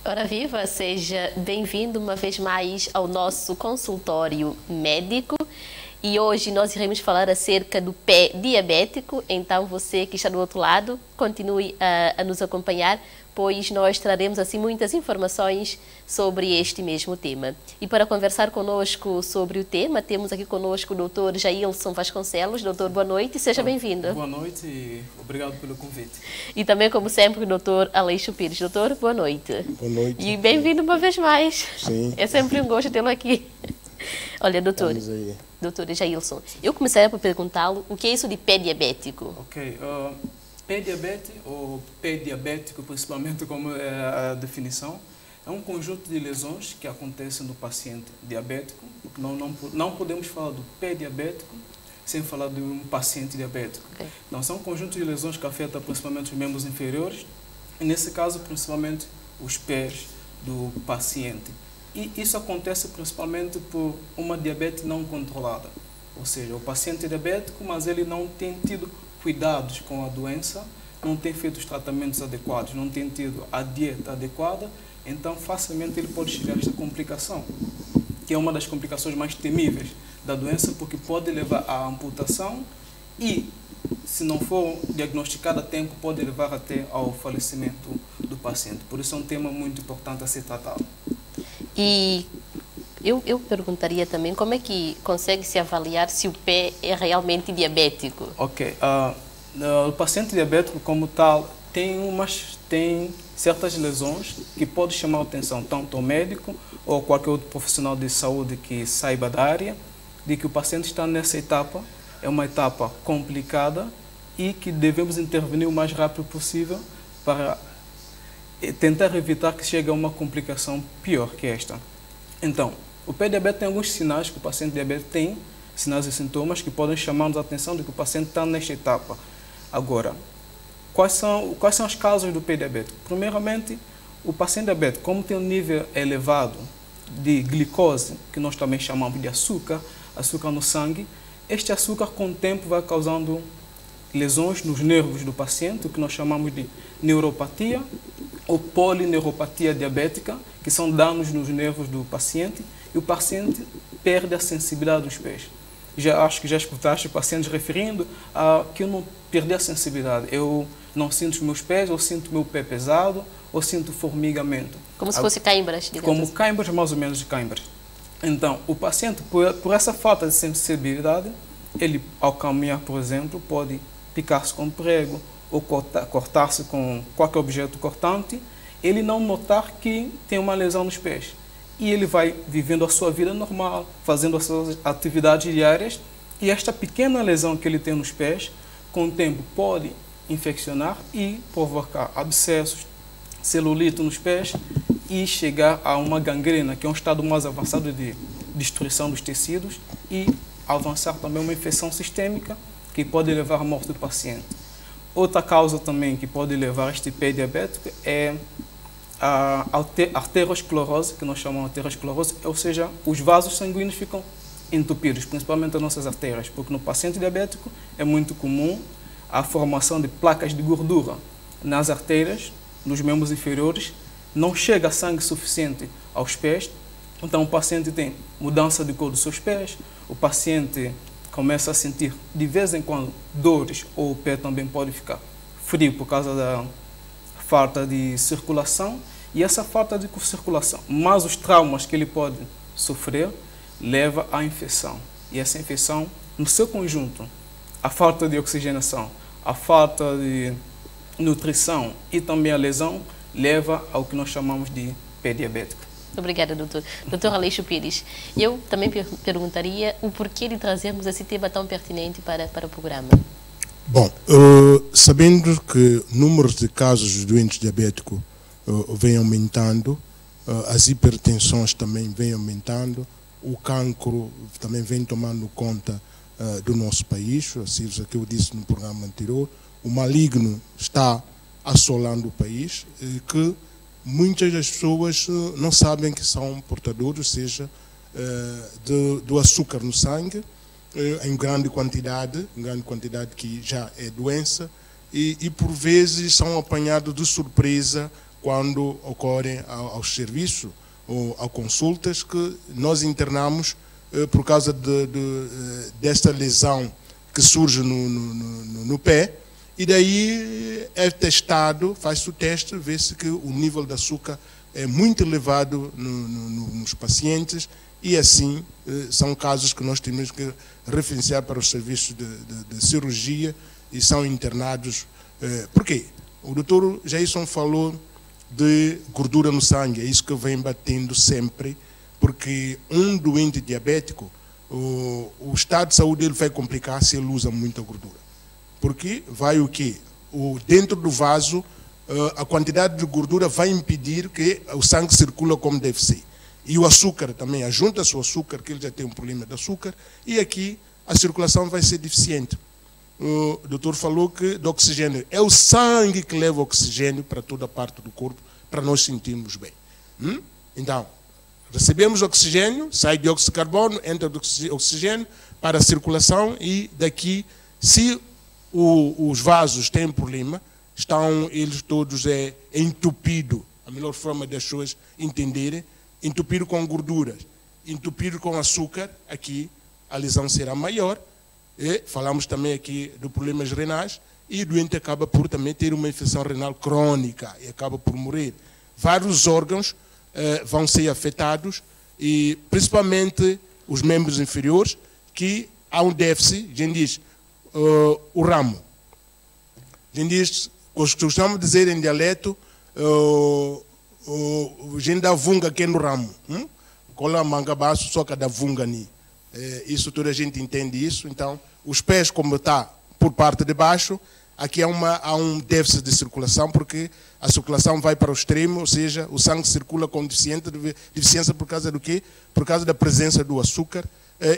Ora viva, seja bem-vindo uma vez mais ao nosso consultório médico e hoje nós iremos falar acerca do pé diabético, então você que está do outro lado, continue a nos acompanhar, pois nós traremos assim muitas informações sobre este mesmo tema. E para conversar conosco sobre o tema, temos aqui conosco o Dr. Jailson Vasconcelos. Doutor, boa noite e seja bem-vindo. Boa noite e obrigado pelo convite. E também, como sempre, o Dr. Aleixo Pires. Doutor, boa noite. Boa noite. E bem-vindo uma vez mais. Sim. É sempre um gosto tê-lo aqui. Olha, doutor Jailson, eu começaria por perguntá-lo o que é isso de pé diabético? Ok. Pé diabético, principalmente como é a definição, é um conjunto de lesões que acontecem no paciente diabético. Não podemos falar do pé diabético sem falar de um paciente diabético. Okay. Então, são um conjunto de lesões que afetam principalmente os membros inferiores, e nesse caso, principalmente os pés do paciente. E isso acontece principalmente por uma diabetes não controlada. Ou seja, o paciente é diabético, mas ele não tem tido cuidados com a doença, não tem feito os tratamentos adequados, não tem tido a dieta adequada, então facilmente ele pode chegar a esta complicação, que é uma das complicações mais temíveis da doença, porque pode levar à amputação e, se não for diagnosticado a tempo, pode levar até ao falecimento do paciente. Por isso é um tema muito importante a ser tratado. E eu perguntaria também como é que consegue-se avaliar se o pé é realmente diabético? Ok. O paciente diabético, como tal, tem certas lesões que podem chamar a atenção tanto ao médico ou qualquer outro profissional de saúde que saiba da área, de que o paciente está nessa etapa, é uma etapa complicada e que devemos intervenir o mais rápido possível para tentar evitar que chegue a uma complicação pior que esta. Então, o pé diabético tem alguns sinais que o paciente diabético tem, sinais e sintomas que podem chamar a atenção de que o paciente está nesta etapa. Agora, quais são as causas do pé diabético? Primeiramente, o paciente diabético, como tem um nível elevado de glicose, que nós também chamamos de açúcar no sangue, este açúcar com o tempo vai causando lesões nos nervos do paciente, o que nós chamamos de neuropatia ou polineuropatia diabética, que são danos nos nervos do paciente, e o paciente perde a sensibilidade dos pés. Acho que já escutaste pacientes referindo a que eu não perdi a sensibilidade. Eu não sinto os meus pés, ou sinto o meu pé pesado, ou sinto formigamento. Como se fosse câimbras, digamos como assim. câimbras, mais ou menos de câimbras. Então, o paciente, por essa falta de sensibilidade, ele, ao caminhar, por exemplo, pode picar-se com prego ou cortar-se com qualquer objeto cortante, ele não notar que tem uma lesão nos pés. E ele vai vivendo a sua vida normal, fazendo as suas atividades diárias, e esta pequena lesão que ele tem nos pés, com o tempo pode infeccionar e provocar abscessos, celulite nos pés e chegar a uma gangrena, que é um estado mais avançado de destruição dos tecidos, e avançar também uma infecção sistêmica que pode levar à morte do paciente. Outra causa também que pode levar a este pé diabético é a arteriosclerose, que nós chamamos de arteriosclerose, ou seja, os vasos sanguíneos ficam entupidos, principalmente as nossas artérias, porque no paciente diabético é muito comum a formação de placas de gordura nas artérias, nos membros inferiores, não chega sangue suficiente aos pés, então o paciente tem mudança de cor dos seus pés, o paciente começa a sentir de vez em quando dores, ou o pé também pode ficar frio por causa da falta de circulação, e essa falta de circulação, mais os traumas que ele pode sofrer, leva à infecção. E essa infecção, no seu conjunto, a falta de oxigenação, a falta de nutrição e também a lesão, leva ao que nós chamamos de pé diabético. Obrigada, doutor. Doutor Aleixo Pires, eu também perguntaria o porquê de trazermos esse tema tão pertinente para o programa. Bom, sabendo que o número de casos de doentes diabéticos vem aumentando, as hipertensões também vêm aumentando, o cancro também vem tomando conta do nosso país, assim que eu disse no programa anterior, o maligno está assolando o país, que muitas das pessoas não sabem que são portadores, ou seja, do açúcar no sangue, em grande quantidade que já é doença, e por vezes são apanhados de surpresa quando ocorrem aos serviços ou a consultas que nós internamos por causa desta lesão que surge no pé, e daí é testado, faz-se o teste, vê-se que o nível de açúcar é muito elevado nos pacientes, e assim são casos que nós temos que referenciar para os serviços de cirurgia e são internados. Por quê? O doutor Jason falou de gordura no sangue, é isso que eu venho batendo sempre, porque um doente diabético, o estado de saúde dele vai complicar se ele usa muita gordura. Porque vai o quê? Dentro do vaso, a quantidade de gordura vai impedir que o sangue circule como deve ser. E o açúcar também, ajunta-se o açúcar, que ele já tem um problema de açúcar, e aqui a circulação vai ser deficiente. O doutor falou que do oxigênio, é o sangue que leva o oxigênio para toda a parte do corpo, para nós sentirmos bem. Então, recebemos oxigênio, sai dióxido de carbono, entra oxigênio para a circulação, e daqui, se os vasos têm problema, estão eles todos entupidos, a melhor forma das pessoas entenderem, entupido com gorduras, entupido com açúcar, aqui a lesão será maior. E falamos também aqui de problemas renais, e o doente acaba por também ter uma infecção renal crônica e acaba por morrer. Vários órgãos vão ser afetados, e principalmente os membros inferiores, que há um déficit, a gente diz, o ramo. A gente diz, costumamos dizer em dialeto, a gente dá vunga aqui no ramo. Cola manga baixo, só que dá vunga ali. Isso toda a gente entende isso. Então, os pés, como está por parte de baixo, aqui há um déficit de circulação, porque a circulação vai para o extremo, ou seja, o sangue circula com deficiência por causa do quê? Por causa da presença do açúcar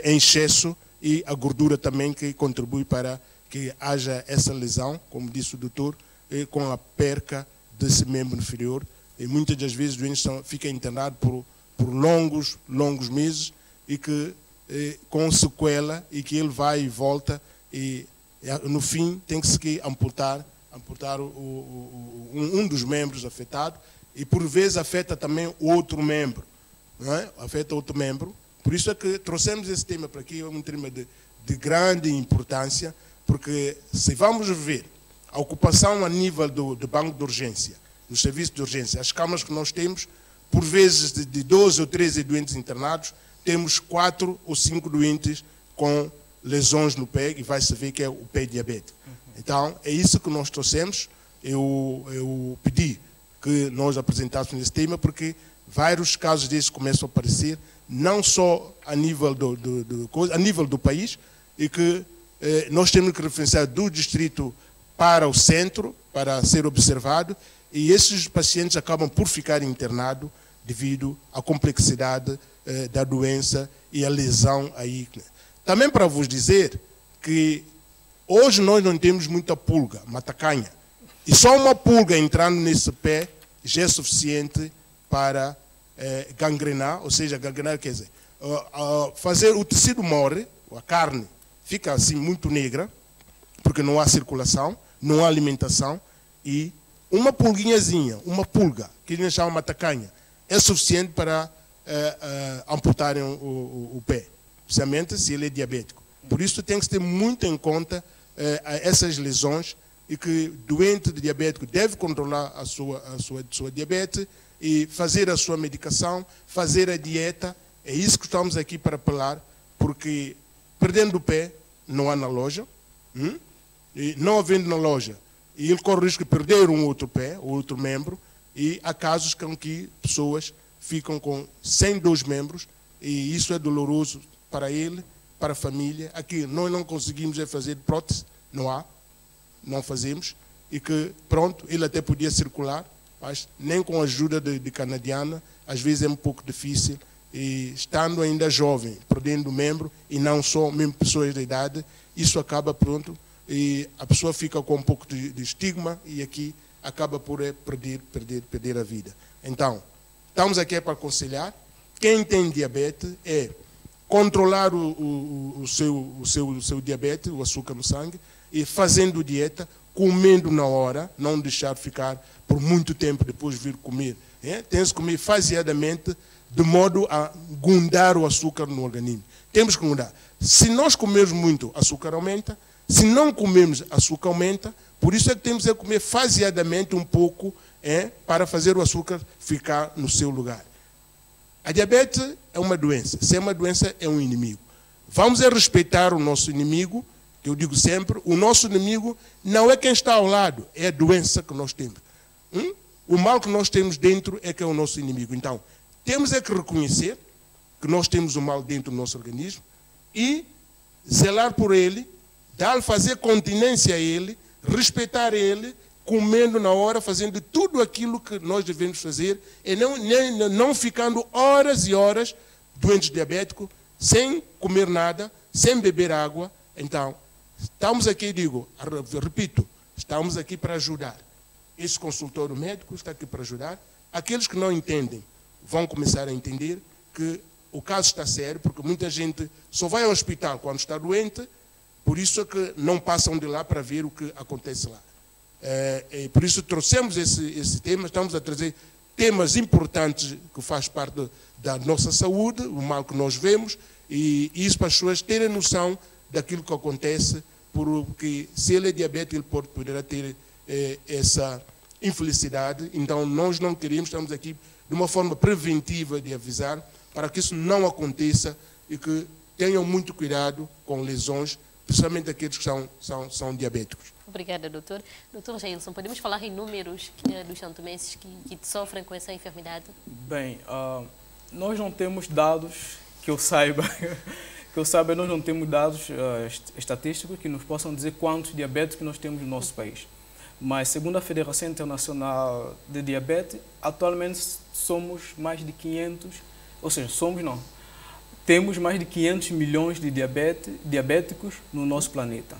em excesso, e a gordura também, que contribui para que haja essa lesão, como disse o doutor, com a perca desse membro inferior. E muitas das vezes o doente fica internado por longos meses, e que com sequela, e que ele vai e volta, e no fim tem que se amputar um dos membros afetados, e por vezes afeta também outro membro, não é? Afeta outro membro. Por isso é que trouxemos esse tema para aqui, é um tema de grande importância, porque se vamos ver a ocupação a nível do banco de urgência, no serviço de urgência, as camas que nós temos, por vezes de 12 ou 13 doentes internados, temos 4 ou 5 doentes com lesões no pé, e vai-se ver que é o pé diabético. Então, é isso que nós trouxemos. Eu pedi que nós apresentássemos esse tema, porque vários casos desses começam a aparecer, não só a nível do país, e que nós temos que referenciar do distrito para o centro, para ser observado, e esses pacientes acabam por ficar internados devido à complexidade da doença e a lesão aí. Também para vos dizer que hoje nós não temos muita pulga, matacanha, e só uma pulga entrando nesse pé já é suficiente para gangrenar, ou seja, gangrenar quer dizer, fazer o tecido morre, a carne fica assim muito negra, porque não há circulação, não há alimentação, e uma pulguinhazinha, uma pulga, que eles chamam matacanha, é suficiente para amputarem o pé, especialmente se ele é diabético. Por isso tem que ter muito em conta essas lesões, e que o doente diabético deve controlar a sua diabetes e fazer a sua medicação, fazer a dieta. É isso que estamos aqui para apelar, porque perdendo o pé não há na loja, e não havendo na loja, e ele corre o risco de perder um outro pé, outro membro, e há casos com que pessoas ficam sem 2 membros, e isso é doloroso para ele, para a família. Aqui nós não conseguimos fazer prótese, não fazemos, e que pronto, ele até podia circular, mas nem com a ajuda de canadiana, às vezes é um pouco difícil, e estando ainda jovem, perdendo membro, e não só, mesmo pessoas de idade, isso acaba pronto, e a pessoa fica com um pouco de estigma, e aqui acaba por perder a vida. Então, estamos aqui para aconselhar. Quem tem diabetes é controlar o seu diabetes, o açúcar no sangue, e fazendo dieta, comendo na hora, não deixar ficar por muito tempo depois vir comer. Tem que comer faseadamente, de modo a gundar o açúcar no organismo. Temos que mudar. Se nós comermos muito, açúcar aumenta. Se não comermos, açúcar aumenta. Por isso é que temos que comer faseadamente um pouco, para fazer o açúcar ficar no seu lugar. A diabetes é uma doença. Se é uma doença, é um inimigo. Vamos respeitar o nosso inimigo, que eu digo sempre, o nosso inimigo não é quem está ao lado, é a doença que nós temos. O mal que nós temos dentro é que é o nosso inimigo. Então, temos é que reconhecer que nós temos o mal dentro do nosso organismo e zelar por ele, fazer continência a ele, respeitar ele, comendo na hora, fazendo tudo aquilo que nós devemos fazer e não ficando horas e horas doentes diabéticos, sem comer nada, sem beber água. Então, estamos aqui, repito, estamos aqui para ajudar. Esse consultório médico está aqui para ajudar. Aqueles que não entendem vão começar a entender que o caso está sério, porque muita gente só vai ao hospital quando está doente, por isso é que não passam de lá para ver o que acontece lá. Por isso trouxemos esse tema, estamos a trazer temas importantes que faz parte da nossa saúde, o mal que nós vemos, e isso para as pessoas terem noção daquilo que acontece, porque se ele é diabético, ele poderá ter essa infelicidade. Então nós não queremos, estamos aqui de uma forma preventiva de avisar, para que isso não aconteça e que tenham muito cuidado com lesões, principalmente aqueles que são diabéticos. Obrigada, doutor. Doutor Jailson, podemos falar em números dos santomenses que sofrem com essa enfermidade? Bem, nós não temos dados, que eu saiba, nós não temos dados estatísticos que nos possam dizer quantos diabéticos nós temos no nosso país. Mas, segundo a Federação Internacional de Diabetes, atualmente somos mais de 500, ou seja, temos mais de 500 milhões de diabéticos no nosso planeta.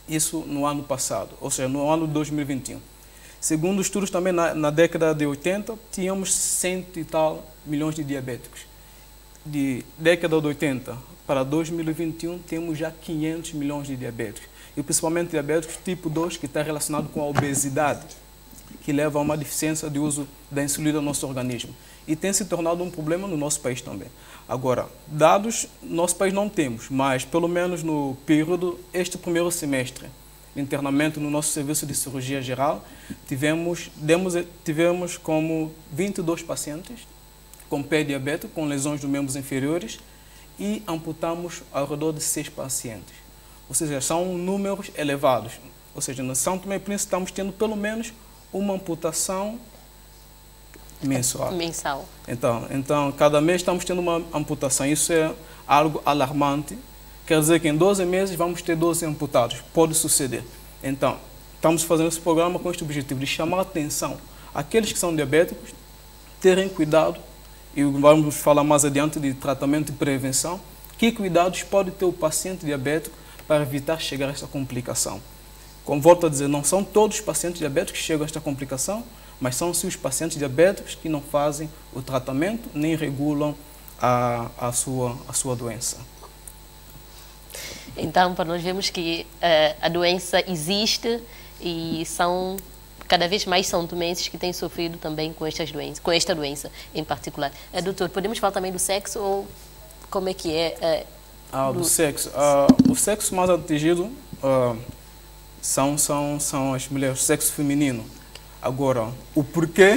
Isso no ano passado, ou seja, no ano de 2021. Segundo estudos também, na década de 80, tínhamos 100 e tal milhões de diabéticos. De década de 80 para 2021, temos já 500 milhões de diabéticos. E principalmente diabéticos tipo 2, que está relacionado com a obesidade, que leva a uma deficiência de uso da insulina no nosso organismo. E tem se tornado um problema no nosso país também. Agora, dados no nosso país não temos, mas pelo menos no período, este primeiro semestre, internamento no nosso serviço de cirurgia geral, tivemos como 22 pacientes com pé diabético, com lesões dos membros inferiores, e amputamos ao redor de 6 pacientes. Ou seja, são números elevados. Ou seja, no São Tomé e Príncipe estamos tendo pelo menos uma amputação mensal. Então, cada mês estamos tendo uma amputação. Isso é algo alarmante. Quer dizer que em 12 meses vamos ter 12 amputados. Pode suceder. Então, estamos fazendo esse programa com este objetivo de chamar a atenção àqueles que são diabéticos, terem cuidado, e vamos falar mais adiante de tratamento e prevenção, que cuidados pode ter o paciente diabético para evitar chegar a esta complicação. Como volto a dizer, não são todos os pacientes diabéticos que chegam a esta complicação, mas são sim os pacientes diabéticos que não fazem o tratamento nem regulam a sua doença. Então, para nós vemos que a doença existe e cada vez mais são tomenses que têm sofrido também com esta doença em particular. Doutor, podemos falar também do sexo ou como é que é? Do sexo. O sexo mais atingido são as mulheres, o sexo feminino. Agora, o porquê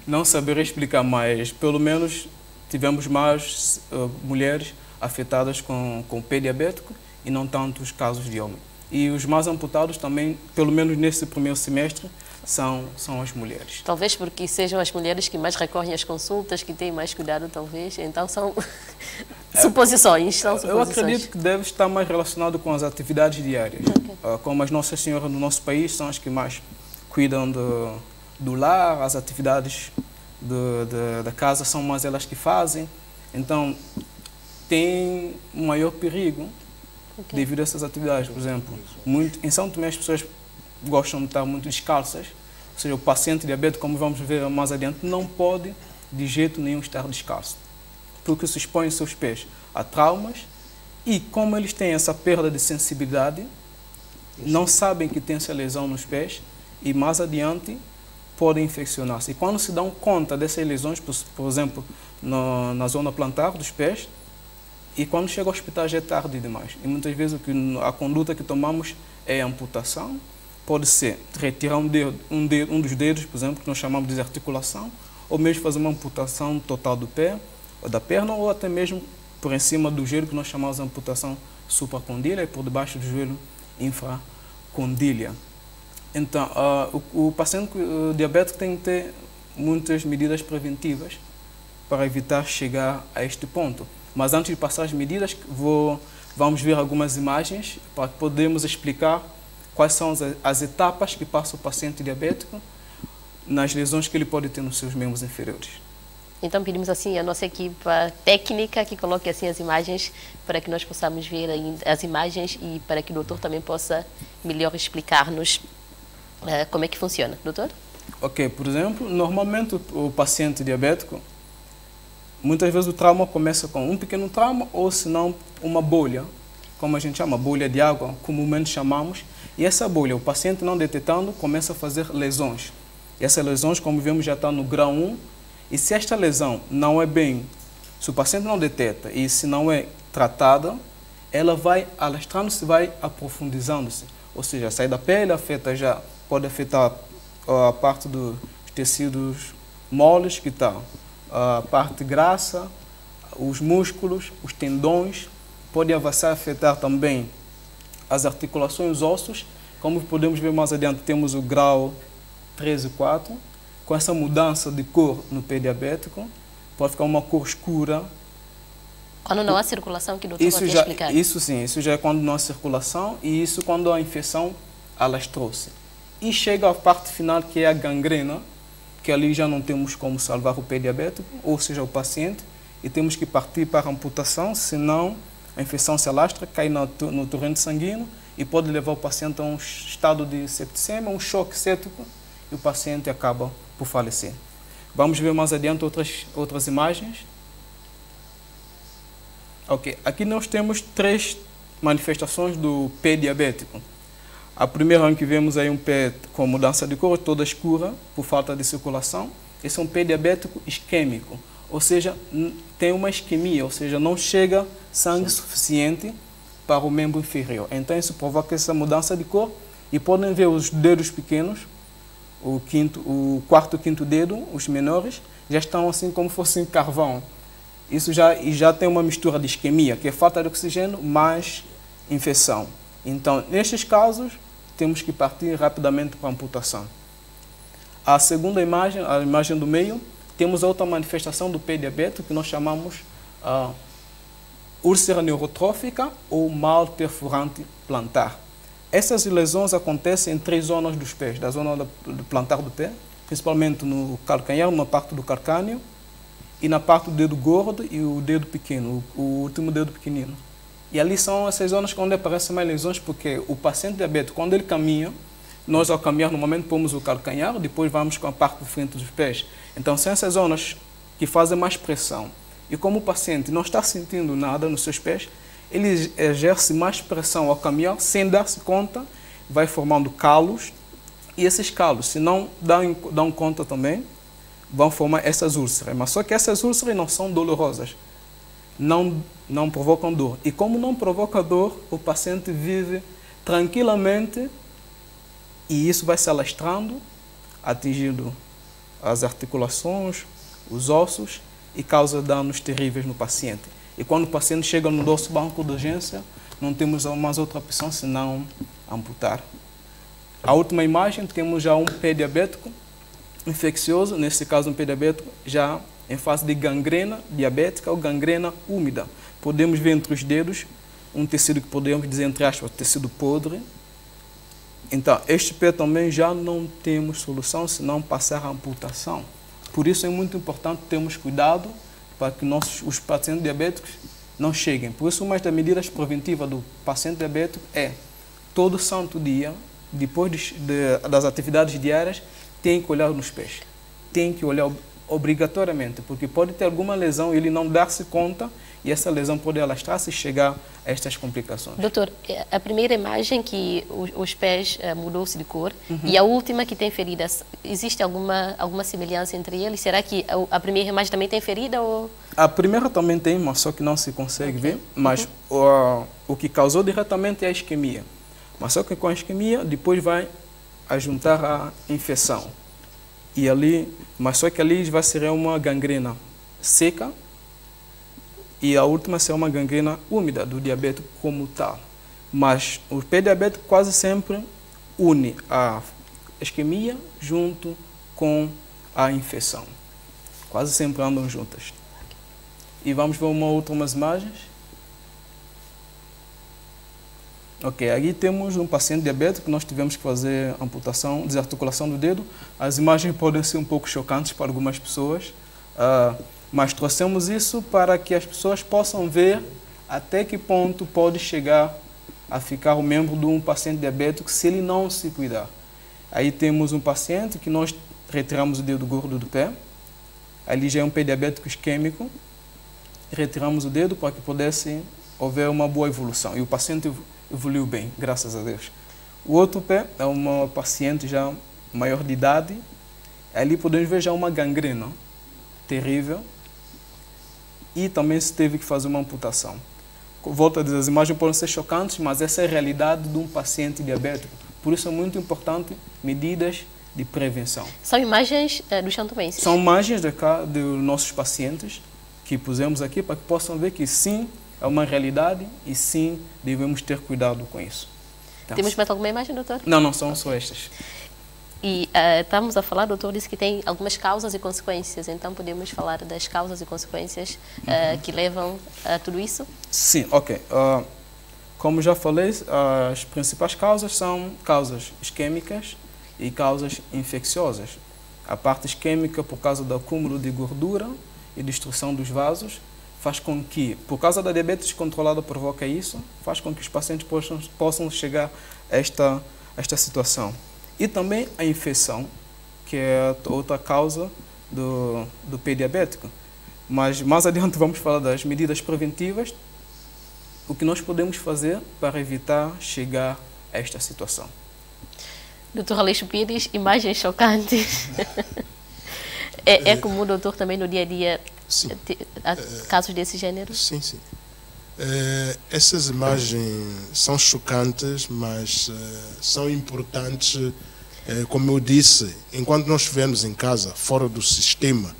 não saber explicar, mas pelo menos tivemos mais mulheres afetadas com pé diabético e não tantos casos de homem. E os mais amputados também, pelo menos nesse primeiro semestre, são as mulheres. Talvez porque sejam as mulheres que mais recorrem às consultas, que têm mais cuidado, talvez. Então são suposições. Eu acredito que deve estar mais relacionado com as atividades diárias. Okay. Como as Nossas Senhoras no nosso país são as que mais cuidam do lar, as atividades da casa são mais elas que fazem. Então, tem um maior perigo devido a essas atividades. Por exemplo, em São Tomé as pessoas gostam de estar muito descalças, ou seja, o paciente diabético, como vamos ver mais adiante, não pode de jeito nenhum estar descalço, porque se expõe os seus pés a traumas e como eles têm essa perda de sensibilidade, não sabem que tem essa lesão nos pés e mais adiante podem infeccionar-se. E quando se dão conta dessas lesões, por exemplo, na zona plantar dos pés, e quando chega ao hospital já é tarde demais. E muitas vezes a conduta que tomamos é a amputação. Pode ser retirar um dos dedos, por exemplo, que nós chamamos de desarticulação, ou mesmo fazer uma amputação total do pé, ou da perna, ou até mesmo por em cima do joelho, que nós chamamos de amputação supracondília, e por debaixo do joelho infracondília. Então, o paciente diabético tem que ter muitas medidas preventivas para evitar chegar a este ponto. Mas antes de passar as medidas, vamos ver algumas imagens para que podermos explicar quais são as etapas que passa o paciente diabético nas lesões que ele pode ter nos seus membros inferiores. Então pedimos assim a nossa equipa técnica que coloque assim as imagens para que nós possamos ver as imagens e para que o doutor também possa melhor explicar-nos como é que funciona. Doutor? Ok, por exemplo, normalmente o paciente diabético, muitas vezes o trauma começa com um pequeno trauma ou se não uma bolha, como a gente chama, bolha de água, comumente chamamos, e essa bolha, o paciente não detectando, começa a fazer lesões. E essas lesões, como vemos, já está no grau 1, e se esta lesão não é bem, se o paciente não detecta e se não é tratada, ela vai alastrando-se, vai aprofundizando-se. Ou seja, sai da pele, pode afetar a parte dos tecidos moles, que está a parte grassa, os músculos, os tendões, pode avançar a afetar também as articulações, os ossos. Como podemos ver mais adiante, temos o grau 3 e 4, com essa mudança de cor no pé diabético, pode ficar uma cor escura. Quando não há circulação, que o doutor vai explicar. Isso sim, isso já é quando não há circulação e isso quando a infecção alastrou-se. E chega à parte final, que é a gangrena, que ali já não temos como salvar o pé diabético, ou seja, o paciente, e temos que partir para a amputação, senão a infecção se alastra, cai no torrente sanguíneo e pode levar o paciente a um estado de septicemia, um choque séptico, e o paciente acaba por falecer. Vamos ver mais adiante outras imagens. Ok, aqui nós temos 3 manifestações do pé diabético. A primeira que vemos aí um pé com mudança de cor, toda escura, por falta de circulação. Esse é um pé diabético isquêmico, ou seja, tem uma isquemia, ou seja, não chega sangue suficiente para o membro inferior. Então isso provoca essa mudança de cor e podem ver os dedos pequenos, o quarto e quinto dedo, os menores, já estão assim como fossem carvão. Isso já tem uma mistura de isquemia, que é falta de oxigênio mais infecção. Então, nestes casos, temos que partir rapidamente para a amputação. A segunda imagem, a imagem do meio, temos outra manifestação do pé diabético que nós chamamos úlcera neurotrófica ou mal perfurante plantar. Essas lesões acontecem em 3 zonas dos pés, da zona do plantar do pé, principalmente no calcanhar, na parte do calcânio, e na parte do dedo gordo e o dedo pequeno, o último dedo pequenino. E ali são essas zonas onde aparecem mais lesões, porque o paciente diabético, quando ele caminha, nós ao caminhar, normalmente pomos o calcanhar, depois vamos com a parte de frente dos pés. Então são essas zonas que fazem mais pressão. E como o paciente não está sentindo nada nos seus pés, ele exerce mais pressão ao caminhar, sem dar-se conta, vai formando calos. E esses calos, se não dão conta também, vão formar essas úlceras. Mas só que essas úlceras não são dolorosas, não provocam dor. E como não provoca dor, o paciente vive tranquilamente e isso vai se alastrando, atingindo as articulações, os ossos e causa danos terríveis no paciente. E quando o paciente chega no nosso banco de urgência, não temos mais outra opção senão amputar. A última imagem, temos já um pé diabético infeccioso, nesse caso um pé diabético já em fase de gangrena diabética ou gangrena úmida. Podemos ver entre os dedos um tecido que podemos dizer, entre aspas, tecido podre. Então, este pé também já não temos solução senão passar a amputação. Por isso é muito importante termos cuidado para que os pacientes diabéticos não cheguem. Por isso, uma das medidas preventivas do paciente diabético é, todo santo dia, depois das atividades diárias, tem que olhar nos pés. Tem que olhar obrigatoriamente, porque pode ter alguma lesão e ele não dar-se conta e essa lesão pode alastrar-se e chegar a estas complicações. Doutor, a primeira imagem que os pés mudou-se de cor e a última que tem feridas, existe alguma semelhança entre eles? Será que a primeira imagem também tem ferida? Ou... A primeira também tem, mas só que não se consegue ver, mas o que causou diretamente é a isquemia. Mas só que com a isquemia depois vai juntar a infecção. E ali, mas só que ali vai ser uma gangrena seca e a última será uma gangrena úmida do diabético como tal. Mas o pé diabético quase sempre une a isquemia junto com a infecção. Quase sempre andam juntas. E vamos ver umas imagens. Ok, aqui temos um paciente diabético que nós tivemos que fazer amputação, desarticulação do dedo. As imagens podem ser um pouco chocantes para algumas pessoas, mas trouxemos isso para que as pessoas possam ver até que ponto pode chegar a ficar o membro de um paciente diabético se ele não se cuidar. Aí temos um paciente que nós retiramos o dedo gordo do pé. Ali já é um pé diabético isquêmico. Retiramos o dedo para que pudesse haver uma boa evolução. E o paciente evoluiu bem, graças a Deus. O outro pé é uma paciente já maior de idade. Ali podemos ver já uma gangrena terrível. E também se teve que fazer uma amputação. Volto a dizer, as imagens podem ser chocantes, mas essa é a realidade de um paciente diabético. Por isso é muito importante medidas de prevenção. São imagens do Xantomense? São imagens dos nossos pacientes que pusemos aqui para que possam ver que sim, é uma realidade e sim, devemos ter cuidado com isso. Então, temos mais alguma imagem, doutor? Não, são só estas. E estamos a falar, doutor, disse que tem algumas causas e consequências, então podemos falar das causas e consequências que levam a tudo isso? Sim, ok. Como já falei, as principais causas são causas isquêmicas e causas infecciosas. A parte isquêmica, por causa do acúmulo de gordura e destruição dos vasos, faz com que, por causa da diabetes descontrolada provoca isso, faz com que os pacientes possam chegar a esta situação. E também a infecção, que é outra causa do pé diabético. Mas mais adiante vamos falar das medidas preventivas, o que nós podemos fazer para evitar chegar a esta situação. Doutor Aleixo Pires, imagens chocantes. É comum, doutor, também no dia a dia, casos desse gênero? Sim, sim. Essas imagens são chocantes, mas são importantes. Como eu disse, enquanto nós estivermos em casa, fora do sistema,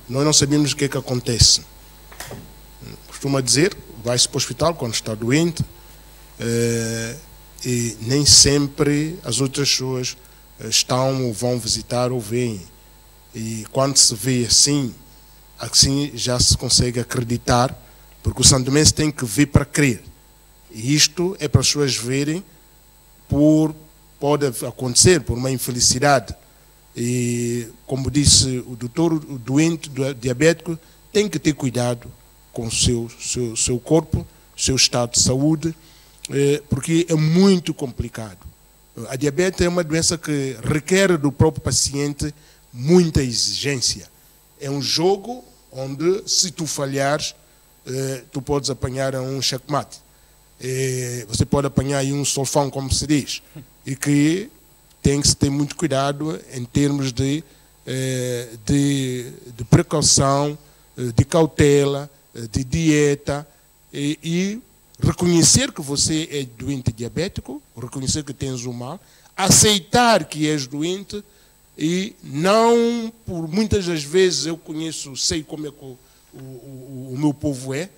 nós não sabemos o que é que acontece. Costuma dizer, vai-se para o hospital quando está doente, e nem sempre as outras pessoas estão ou vão visitar ou vêm. E quando se vê assim já se consegue acreditar, porque o santomense tem que ver para crer. E isto é para as pessoas verem, pode acontecer por uma infelicidade. E, como disse o doutor, o doente diabético tem que ter cuidado com o seu corpo, seu estado de saúde, porque é muito complicado. A diabetes é uma doença que requer do próprio paciente muita exigência. É um jogo onde, se tu falhares, tu podes apanhar um checkmate. Você pode apanhar aí um solfão, como se diz, e que tem que se ter muito cuidado em termos de precaução, de cautela, de dieta, e reconhecer que você é doente diabético, reconhecer que tens o mal, aceitar que és doente e não, por muitas das vezes eu sei como é que o meu povo é.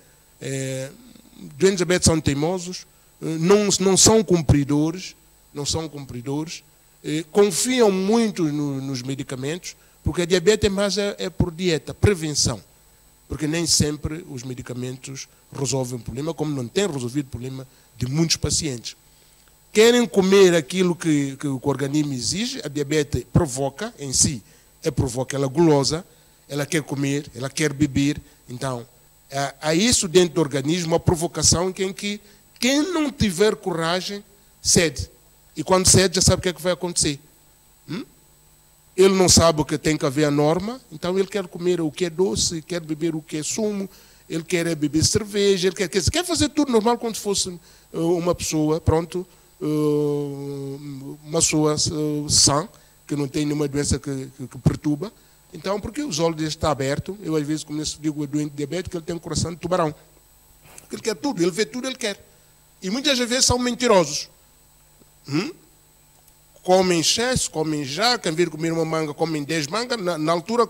Doentes diabéticos são teimosos, não são cumpridores, confiam muito nos medicamentos, porque a diabetes mais é por dieta, prevenção, porque nem sempre os medicamentos resolvem o problema, como não tem resolvido o problema de muitos pacientes. Querem comer aquilo que o organismo exige, a diabetes provoca em si, provoca ela gulosa, ela quer comer, ela quer beber, então há isso dentro do organismo, uma provocação em que quem não tiver coragem cede. E quando cede já sabe o que é que vai acontecer. Ele não sabe o que tem que haver a norma, então ele quer comer o que é doce, quer beber o que é sumo, ele quer beber cerveja, ele quer fazer tudo normal como se fosse uma pessoa, pronto, uma pessoa sã, que não tem nenhuma doença que perturba. Então, porque os olhos dele estão abertos, eu às vezes começo a dizer doente diabético, ele tem um coração de tubarão. Ele quer tudo, ele vê tudo, ele quer. E muitas vezes são mentirosos. Comem excesso, comem já, quem vir comer uma manga, comem 10 mangas. Na altura,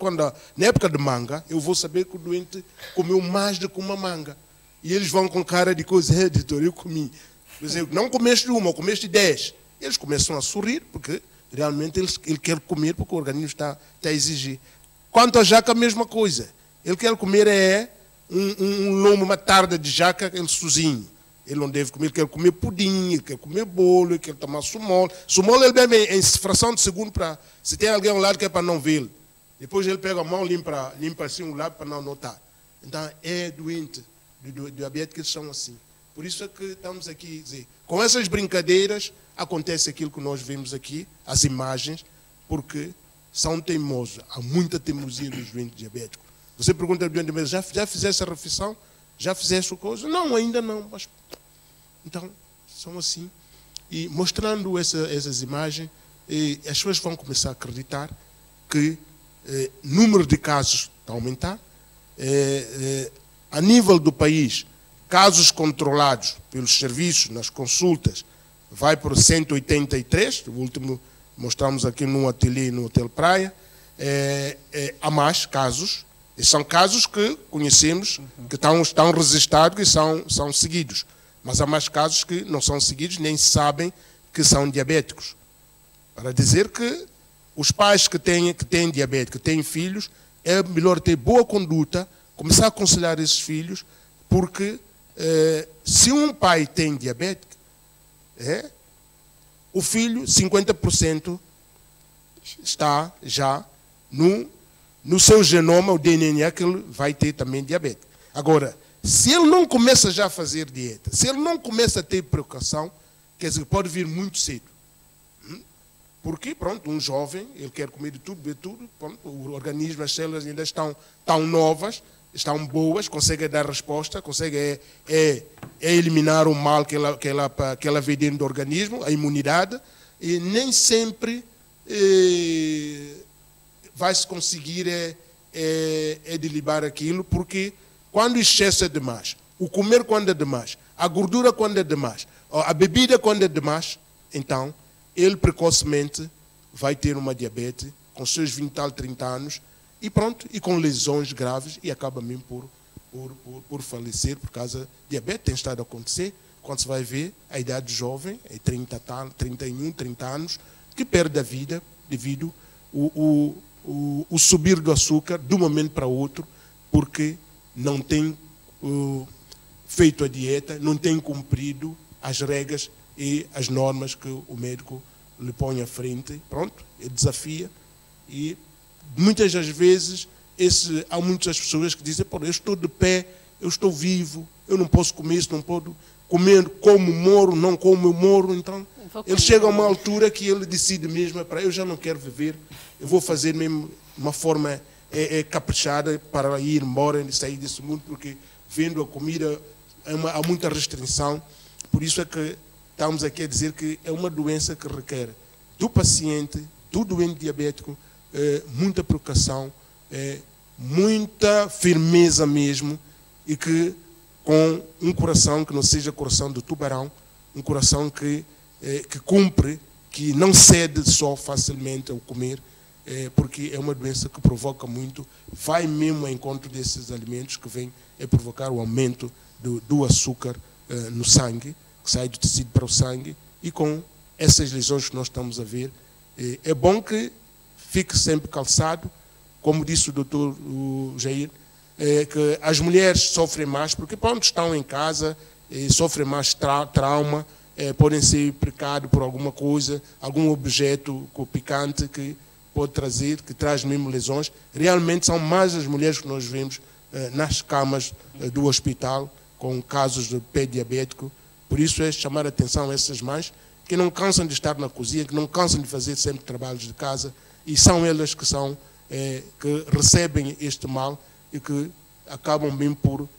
na época de manga, eu vou saber que o doente comeu mais do que uma manga. E eles vão com cara de coisa, doutor, eu comi. Mas eu, não comeste uma, comeste 10. Eles começam a sorrir, porque realmente ele quer comer, porque o organismo está a exigir. Quanto à jaca, a mesma coisa. Ele quer comer um lombo, uma tarda de jaca, ele sozinho. Ele não deve comer, ele quer comer pudim, ele quer comer bolo, ele quer tomar sumol. Sumol ele bebe em fração de segundo, para se tem alguém ao lado que é para não vê-lo. Depois ele pega a mão, limpa assim o lado para não notar. Então é doente, do diabetes que eles são assim. Por isso é que estamos aqui a dizer, com essas brincadeiras acontece aquilo que nós vemos aqui, as imagens, porque são teimosos. Há muita teimosia dos doentes diabéticos. Você pergunta ao doente diabético, já fizesse a refeição? Já fizeste coisa? Não, ainda não. Mas... Então, são assim. E mostrando essas imagens, as pessoas vão começar a acreditar que o número de casos está a aumentar. A nível do país, casos controlados pelos serviços, nas consultas, vai para 183, o último mostramos aqui no ateliê, no Hotel Praia. Há mais casos. E são casos que conhecemos, que estão registrados e são seguidos. Mas há mais casos que não são seguidos, nem sabem que são diabéticos. Para dizer que os pais que têm diabetes, que têm filhos, é melhor ter boa conduta, começar a aconselhar esses filhos, porque se um pai tem diabetes, o filho, 50% está já no seu genoma, o DNA, que ele vai ter também diabetes. Agora, se ele não começa já a fazer dieta, se ele não começa a ter preocupação, quer dizer, pode vir muito cedo. Porque, pronto, um jovem, ele quer comer de tudo, beber tudo, pronto, o organismo, as células ainda estão novas, estão boas, consegue dar resposta, consegue eliminar o mal que ela vê dentro do organismo, a imunidade, e nem sempre vai-se conseguir delibar aquilo, porque quando o excesso é demais, o comer quando é demais, a gordura quando é demais, a bebida quando é demais, então ele precocemente vai ter uma diabetes com seus 20 e tal, 30 anos, e pronto, e com lesões graves, e acaba mesmo por falecer por causa de diabetes. Tem estado a acontecer, quando se vai ver, a idade jovem, é 30, 31, 30 anos, que perde a vida devido o subir do açúcar de um momento para outro, porque não tem feito a dieta, não tem cumprido as regras e as normas que o médico lhe põe à frente. Pronto, ele desafia. E muitas das vezes há muitas pessoas que dizem, eu estou de pé, eu estou vivo, eu não posso comer isso, não posso comer como moro, não como eu moro. Então ele chega a uma altura que ele decide mesmo, eu já não quero viver, eu vou fazer mesmo uma forma caprichada para ir embora e sair desse mundo, porque vendo a comida há muita restrição. Por isso é que estamos aqui a dizer que é uma doença que requer do paciente, do doente diabético, muita preocupação, muita firmeza mesmo, e que com um coração que não seja coração de tubarão, um coração que cumpre, que não cede só facilmente ao comer, porque é uma doença que provoca muito, vai mesmo ao encontro desses alimentos que vêm a provocar o aumento do açúcar no sangue, que sai do tecido para o sangue, e com essas lesões que nós estamos a ver, é bom que fique sempre calçado, como disse o doutor Jair, que as mulheres sofrem mais, porque pronto, estão em casa, sofrem mais trauma, podem ser picados por alguma coisa, algum objeto picante que pode trazer, que traz mesmo lesões. Realmente são mais as mulheres que nós vemos nas camas do hospital, com casos de pé diabético. Por isso é chamar a atenção a essas mães que não cansam de estar na cozinha, que não cansam de fazer sempre trabalhos de casa, e são elas que recebem este mal e que acabam bem por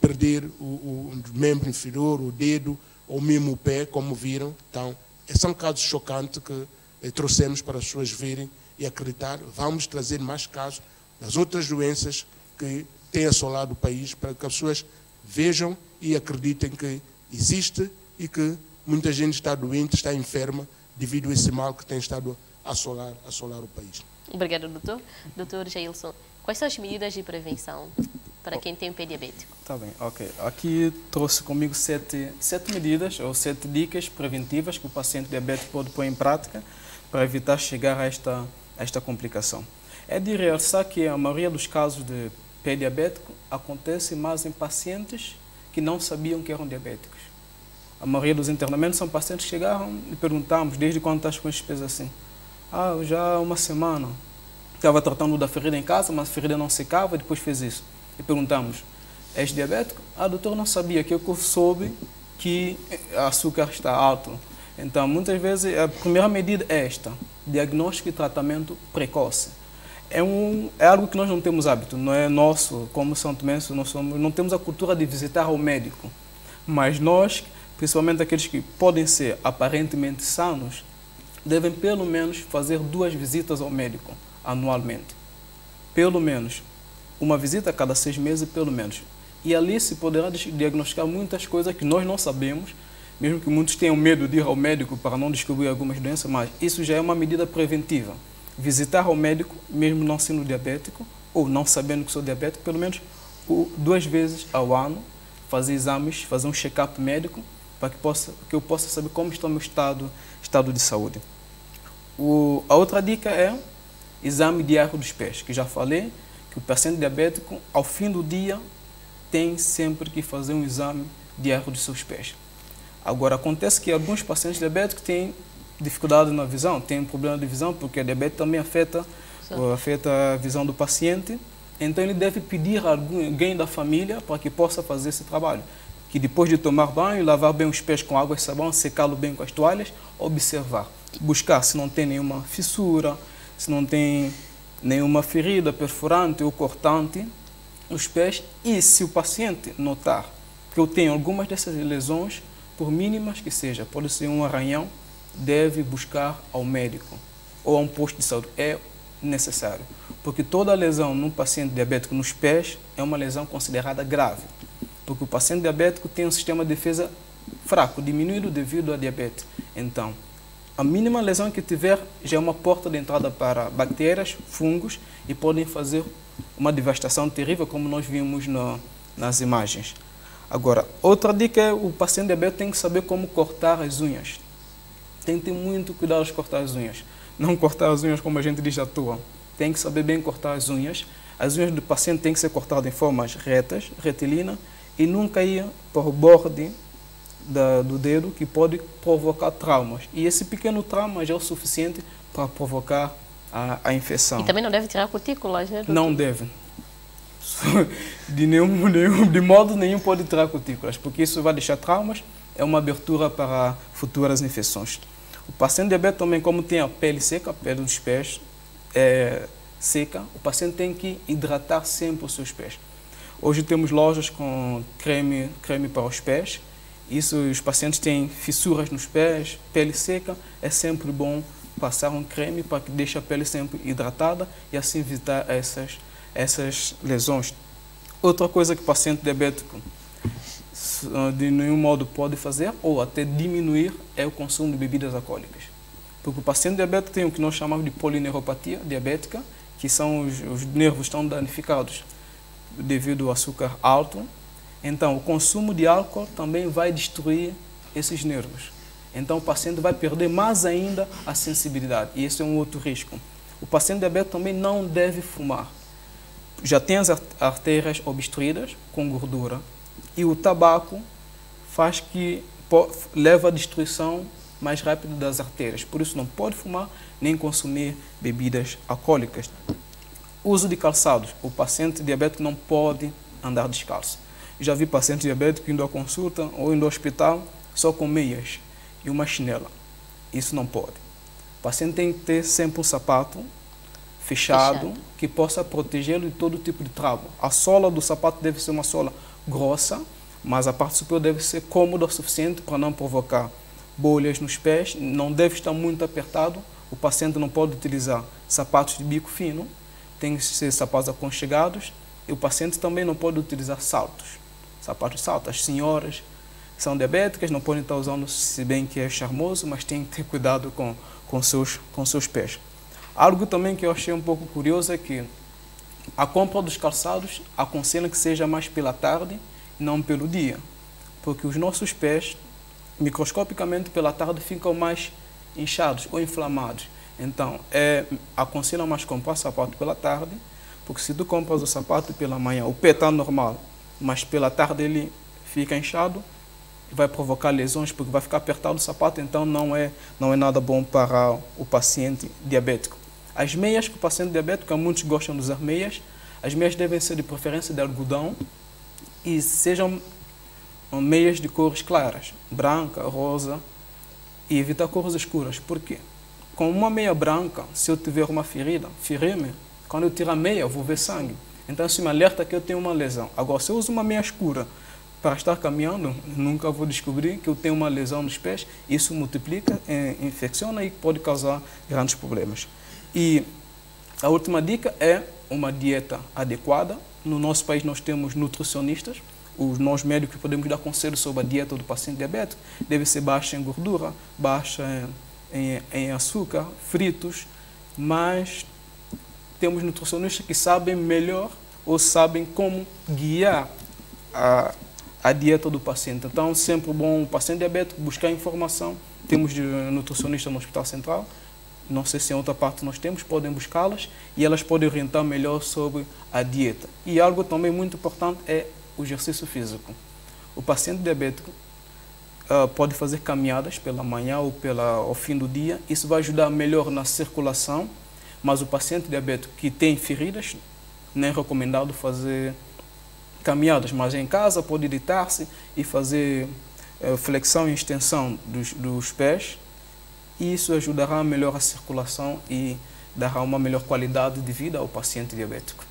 perder o membro inferior, o dedo ou mesmo o pé, como viram. Então, são casos chocantes que trouxemos para as pessoas verem e acreditar. Vamos trazer mais casos das outras doenças que têm assolado o país para que as pessoas vejam e acreditem que existe e que muita gente está doente, está enferma devido a esse mal que tem estado a assolar o país. Obrigada, doutor. Doutor Jailson, quais são as medidas de prevenção para quem tem o pé diabético? Tá bem, ok. Aqui trouxe comigo sete medidas ou 7 dicas preventivas que o paciente diabético pode pôr em prática para evitar chegar a esta complicação. É de realçar que a maioria dos casos de pé diabético acontece mais em pacientes que não sabiam que eram diabéticos. A maioria dos internamentos são pacientes que chegaram e perguntamos desde quando estás com estes pesos assim. Já há uma semana. Estava tratando da ferida em casa, mas a ferida não secava e depois fez isso. E perguntamos, és diabético? Doutor, não sabia, que eu soube que o açúcar está alto. Então, muitas vezes, a primeira medida é esta, diagnóstico e tratamento precoce. É algo que nós não temos hábito, não é nosso, como São Tomé, não temos a cultura de visitar ao médico. Mas nós, principalmente aqueles que podem ser aparentemente sanos, devem pelo menos fazer 2 visitas ao médico anualmente. Pelo menos. Uma visita a cada 6 meses, pelo menos. E ali se poderá diagnosticar muitas coisas que nós não sabemos, mesmo que muitos tenham medo de ir ao médico para não descobrir algumas doenças, mas isso já é uma medida preventiva. Visitar ao médico, mesmo não sendo diabético, ou não sabendo que sou diabético, pelo menos 2 vezes ao ano, fazer exames, fazer um check-up médico, para que eu possa saber como está o meu estado de saúde. A outra dica é exame diário dos pés, que já falei, que o paciente diabético, ao fim do dia, tem sempre que fazer um exame diário dos seus pés. Agora, acontece que alguns pacientes diabéticos têm dificuldade na visão, têm problema de visão, porque a diabetes também afeta a visão do paciente. Então, ele deve pedir a alguém da família para que possa fazer esse trabalho. Que depois de tomar banho, lavar bem os pés com água e sabão, secá-lo bem com as toalhas, observar. Buscar se não tem nenhuma fissura, se não tem nenhuma ferida perfurante ou cortante nos pés. E se o paciente notar que eu tenho algumas dessas lesões, por mínimas que seja, pode ser um arranhão, deve buscar ao médico ou a um posto de saúde. É necessário, porque toda lesão num paciente diabético nos pés é uma lesão considerada grave, porque o paciente diabético tem um sistema de defesa fraco, diminuído devido à diabetes. Então, a mínima lesão que tiver já é uma porta de entrada para bactérias, fungos e podem fazer uma devastação terrível, como nós vimos nas imagens. Agora, outra dica é o paciente diabético tem que saber como cortar as unhas. Tem que ter muito cuidado de cortar as unhas. Não cortar as unhas como a gente diz à toa. Tem que saber bem cortar as unhas. As unhas do paciente têm que ser cortadas em formas retas, retilíneas, e nunca ir para o borde do dedo, que pode provocar traumas. E esse pequeno trauma já é o suficiente para provocar a infecção. E também não deve tirar cutículas, né, doutor? Não deve. De modo nenhum pode tirar cutículas, porque isso vai deixar traumas, é uma abertura para futuras infecções. O paciente diabético também, como tem a pele seca, a pele dos pés seca, o paciente tem que hidratar sempre os seus pés. Hoje temos lojas com creme para os pés. Isso, os pacientes têm fissuras nos pés, pele seca, é sempre bom passar um creme para que deixe a pele sempre hidratada e assim evitar essas lesões. Outra coisa que o paciente diabético de nenhum modo pode fazer ou até diminuir é o consumo de bebidas alcoólicas. Porque o paciente diabético tem o que nós chamamos de polineuropatia diabética, que são os nervos estão danificados devido ao açúcar alto. Então, o consumo de álcool também vai destruir esses nervos. Então, o paciente vai perder mais ainda a sensibilidade. E esse é um outro risco. O paciente diabético também não deve fumar. Já tem as artérias obstruídas com gordura. E o tabaco faz que leva à destruição mais rápida das artérias. Por isso, não pode fumar nem consumir bebidas alcoólicas. Uso de calçados. O paciente diabético não pode andar descalço. Já vi paciente diabético indo à consulta ou indo ao hospital só com meias e uma chinela. Isso não pode. O paciente tem que ter sempre um sapato fechado que possa protegê-lo de todo tipo de trauma. A sola do sapato deve ser uma sola grossa, mas a parte superior deve ser cômoda o suficiente para não provocar bolhas nos pés, não deve estar muito apertado, o paciente não pode utilizar sapatos de bico fino, tem que ser sapatos aconchegados, e o paciente também não pode utilizar saltos, sapatos de salto. As senhoras são diabéticas, não podem estar usando, se bem que é charmoso, mas tem que ter cuidado com seus pés. Algo também que eu achei um pouco curioso é que a compra dos calçados aconselha que seja mais pela tarde e não pelo dia, porque os nossos pés, microscopicamente, pela tarde ficam mais inchados ou inflamados. Então, aconselha mais comprar sapato pela tarde, porque se tu compras o sapato pela manhã, o pé está normal, mas pela tarde ele fica inchado, vai provocar lesões, porque vai ficar apertado o sapato, então não é nada bom para o paciente diabético. As meias que o paciente diabético, muitos gostam de usar meias, as meias devem ser de preferência de algodão e sejam meias de cores claras, branca, rosa, e evitar cores escuras. Por quê? Com uma meia branca, se eu tiver uma ferida, ferir-me, quando eu tirar a meia, eu vou ver sangue. Então isso me alerta que eu tenho uma lesão. Agora, se eu uso uma meia escura para estar caminhando, nunca vou descobrir que eu tenho uma lesão nos pés. Isso multiplica, infecciona e pode causar grandes problemas. E a última dica é uma dieta adequada. No nosso país nós temos nutricionistas, nós médicos podemos dar conselhos sobre a dieta do paciente diabético. Deve ser baixa em gordura, baixa em açúcar, fritos, mas temos nutricionistas que sabem melhor ou sabem como guiar a dieta do paciente. Então, sempre bom o paciente diabético buscar informação. Temos nutricionistas no Hospital Central, não sei se em outra parte nós temos, podem buscá-las e elas podem orientar melhor sobre a dieta. E algo também muito importante é o exercício físico. O paciente diabético pode fazer caminhadas pela manhã ou ao fim do dia. Isso vai ajudar melhor na circulação, mas o paciente diabético que tem feridas, não é recomendado fazer caminhadas, mas em casa pode deitar-se e fazer flexão e extensão dos pés. E isso ajudará a melhorar a circulação e dará uma melhor qualidade de vida ao paciente diabético.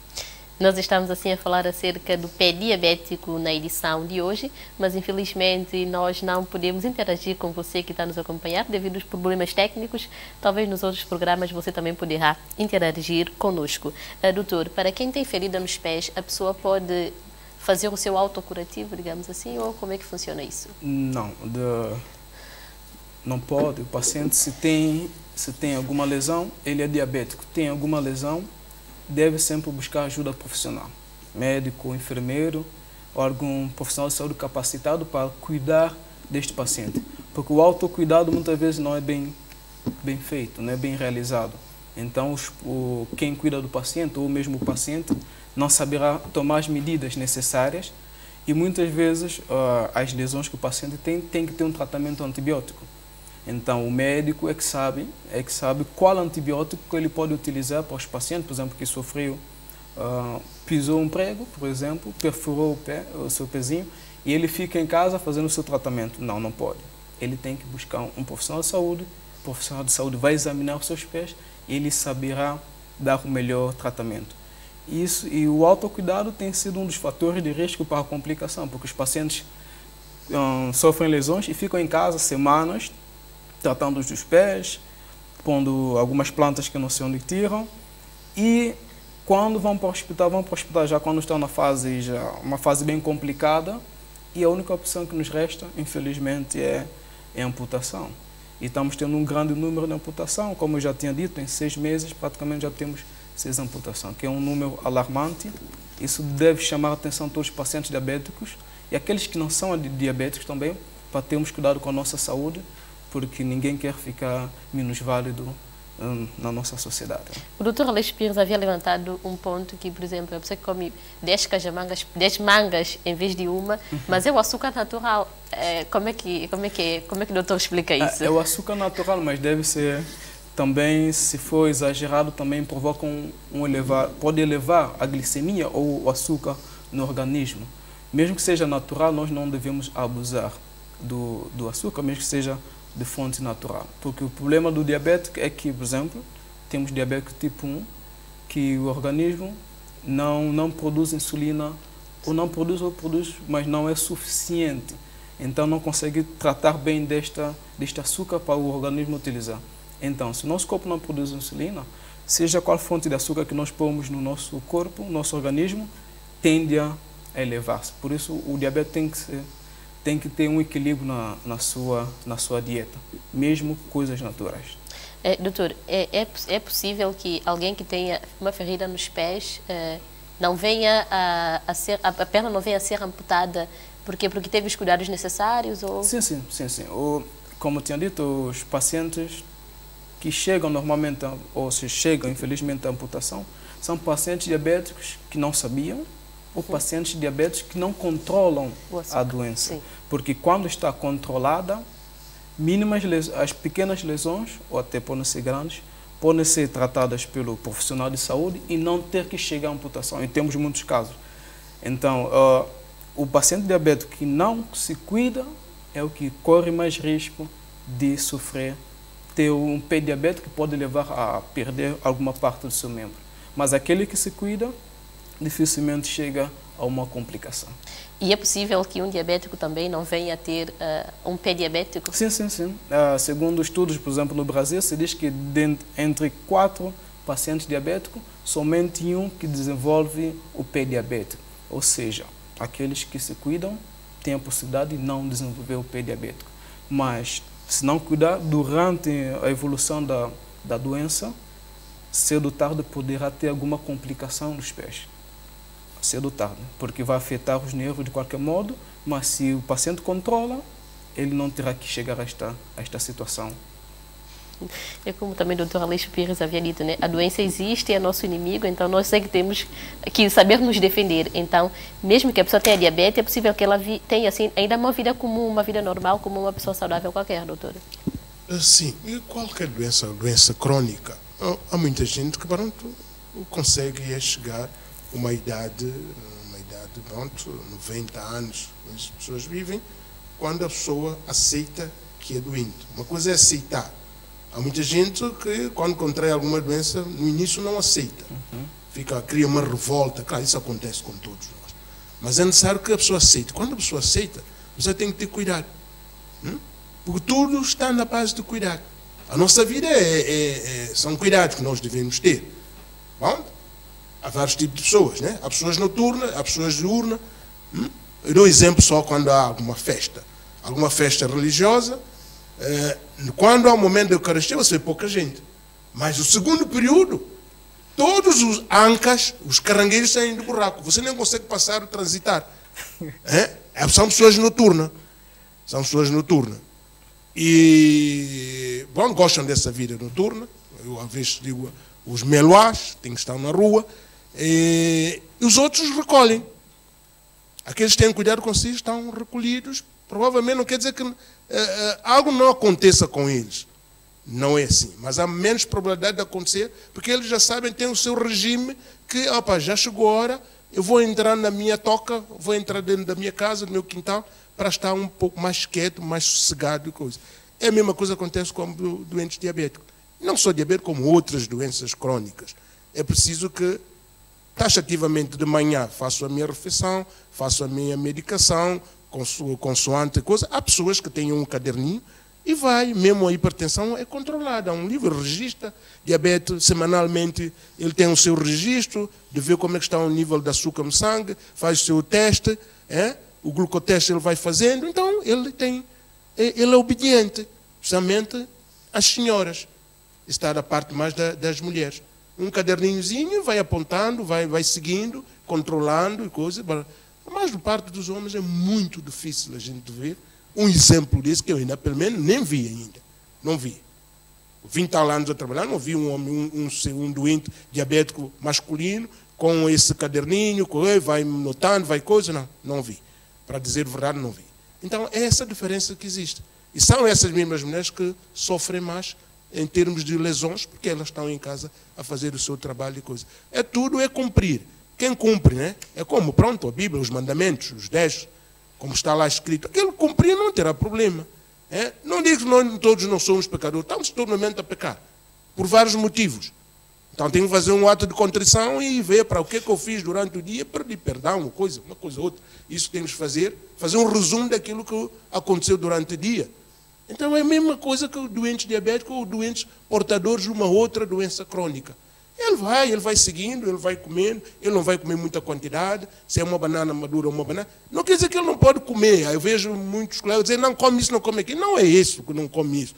Nós estamos assim a falar acerca do pé diabético na edição de hoje, mas infelizmente nós não podemos interagir com você que está nos acompanhar devido aos problemas técnicos. Talvez nos outros programas você também poderá interagir conosco. Doutor, para quem tem ferida nos pés, a pessoa pode fazer o seu autocurativo, digamos assim, ou como é que funciona isso? Não, não pode. O paciente, se tem alguma lesão, ele é diabético, tem alguma lesão, deve sempre buscar ajuda profissional, médico, enfermeiro ou algum profissional de saúde capacitado para cuidar deste paciente. Porque o autocuidado muitas vezes não é bem feito, não é bem realizado. Então, quem cuida do paciente ou mesmo o paciente não saberá tomar as medidas necessárias e muitas vezes as lesões que o paciente tem que ter um tratamento antibiótico. Então, o médico é que sabe qual antibiótico ele pode utilizar para os pacientes, por exemplo, que sofreu, pisou um prego, por exemplo, perfurou o seu pezinho, e ele fica em casa fazendo o seu tratamento. Não pode. Ele tem que buscar um profissional de saúde, o profissional de saúde vai examinar os seus pés e ele saberá dar o melhor tratamento. E o autocuidado tem sido um dos fatores de risco para a complicação, porque os pacientes sofrem lesões e ficam em casa semanas, tratando dos pés, pondo algumas plantas que não sei onde tiram, e quando vão para o hospital já quando estão uma fase bem complicada, e a única opção que nos resta, infelizmente, é amputação. E estamos tendo um grande número de amputação, como eu já tinha dito, em 6 meses praticamente já temos 6 amputações, que é um número alarmante. Isso deve chamar a atenção de todos os pacientes diabéticos e aqueles que não são diabéticos também, para termos cuidado com a nossa saúde, porque ninguém quer ficar minusválido na nossa sociedade. O Dr. Alex Pires havia levantado um ponto que, por exemplo, a pessoa que come 10 mangas em vez de uma, mas é o açúcar natural. Como é que o doutor explica isso? É o açúcar natural, mas deve ser também, se for exagerado, também provoca pode elevar a glicemia ou o açúcar no organismo. Mesmo que seja natural, nós não devemos abusar do açúcar, mesmo que seja de fonte natural. Porque o problema do diabético é que, por exemplo, temos diabético tipo 1, que o organismo não produz insulina ou não produz, ou produz, mas não é suficiente. Então não consegue tratar bem deste açúcar para o organismo utilizar. Então, se o nosso corpo não produz insulina, seja qual fonte de açúcar que nós pomos no nosso corpo, no nosso organismo, tende a elevar-se. Por isso, o diabetes tem que ter um equilíbrio na sua dieta, mesmo coisas naturais. Doutor, é possível que alguém que tenha uma ferida nos pés não venha a perna não venha a ser amputada porque teve os cuidados necessários? Ou... Sim. Como eu tinha dito, os pacientes que chegam normalmente, ou se chegam infelizmente à amputação, são pacientes diabéticos que não sabiam, ou pacientes diabéticos que não controlam a doença. Sim. Porque quando está controlada, as pequenas lesões, ou até podem ser grandes, podem ser tratadas pelo profissional de saúde e não ter que chegar à amputação. E temos muitos casos. Então, o paciente diabético que não se cuida é o que corre mais risco de ter um pé diabético que pode levar a perder alguma parte do seu membro. Mas aquele que se cuida, dificilmente chega a uma complicação. E é possível que um diabético também não venha a ter um pé diabético? Sim. Segundo estudos, por exemplo, no Brasil, se diz que entre 4 pacientes diabéticos, somente um que desenvolve o pé diabético. Ou seja, aqueles que se cuidam têm a possibilidade de não desenvolver o pé diabético. Mas, se não cuidar, durante a evolução da doença, cedo ou tarde poderá ter alguma complicação nos pés. Cedo ou tarde, porque vai afetar os nervos de qualquer modo, mas se o paciente controla, ele não terá que chegar a esta situação. É como também o Dr. Aleixo Pires havia dito, né? A doença existe, é nosso inimigo, então nós sempre temos que saber nos defender. Então, mesmo que a pessoa tenha diabetes, é possível que ela tenha assim, ainda uma vida comum, uma vida normal, como uma pessoa saudável qualquer, doutor? Sim, e qualquer doença crônica, há muita gente que pronto, consegue chegar a uma idade pronto, 90 anos, as pessoas vivem quando a pessoa aceita que é doente. Uma coisa é aceitar. Há muita gente que, quando contrai alguma doença, no início não aceita. Cria uma revolta. Claro, isso acontece com todos nós. Mas é necessário que a pessoa aceite. Quando a pessoa aceita, você tem que ter cuidado. Porque tudo está na base do cuidado. A nossa vida são cuidados que nós devemos ter. Bom, há vários tipos de pessoas, né? Há pessoas noturnas, há pessoas diurnas. Eu dou um exemplo só quando há alguma festa religiosa. Quando há um momento de Eucaristia, você vê pouca gente. Mas o segundo período, todos os ancas, os caranguejos saem do buraco. Você nem consegue passar ou transitar. São pessoas noturnas. E, bom, gostam dessa vida noturna. Eu, às vezes, digo, os meloás têm que estar na rua. E os outros recolhem. Aqueles que têm cuidado consigo estão recolhidos. Provavelmente não quer dizer que algo não aconteça com eles. Não é assim. Mas há menos probabilidade de acontecer, porque eles já sabem, têm o seu regime, que opa, já chegou a hora, eu vou entrar na minha toca, vou entrar dentro da minha casa, do meu quintal, para estar um pouco mais quieto, mais sossegado e coisa. É a mesma coisa que acontece com doentes diabéticos. Não só diabetes, como outras doenças crônicas. É preciso que, taxativamente de manhã, faço a minha refeição, faço a minha medicação, consoante coisa. Há pessoas que têm um caderninho e vai, mesmo a hipertensão é controlada. Há um livro, registra diabetes, semanalmente ele tem o seu registro, de ver como é que está o nível de açúcar no sangue, faz o seu teste, o glucoteste ele vai fazendo, então ele é obediente, especialmente as senhoras. Está da parte mais das mulheres. Um caderninhozinho, vai apontando, vai seguindo, controlando e coisa. A maior parte dos homens é muito difícil a gente ver um exemplo disso, que eu ainda, pelo menos, nem vi ainda. Não vi. 20 anos a trabalhar, não vi um homem, um doente diabético masculino, com esse caderninho, vai notando, vai coisa, não vi. Para dizer a verdade, não vi. Então, é essa a diferença que existe. E são essas mesmas mulheres que sofrem mais em termos de lesões, porque elas estão em casa a fazer o seu trabalho e coisa. Tudo é cumprir. Quem cumpre, né? É como, pronto, a Bíblia, os mandamentos, os 10, como está lá escrito. Aquele cumprir não terá problema. Não digo que nós todos não somos pecadores, estamos totalmente a pecar, por vários motivos. Então tem que fazer um ato de contrição e ver para o que eu fiz durante o dia, pedir perdão, uma coisa outra. Isso temos que fazer um resumo daquilo que aconteceu durante o dia. Então é a mesma coisa que o doente diabético ou doentes portadores de uma outra doença crônica. Ele vai seguindo, ele vai comendo, ele não vai comer muita quantidade, se é uma banana madura ou uma banana. Não quer dizer que ele não pode comer. Eu vejo muitos colegas dizendo, não come isso, não come aquilo. Não é isso que não come isso.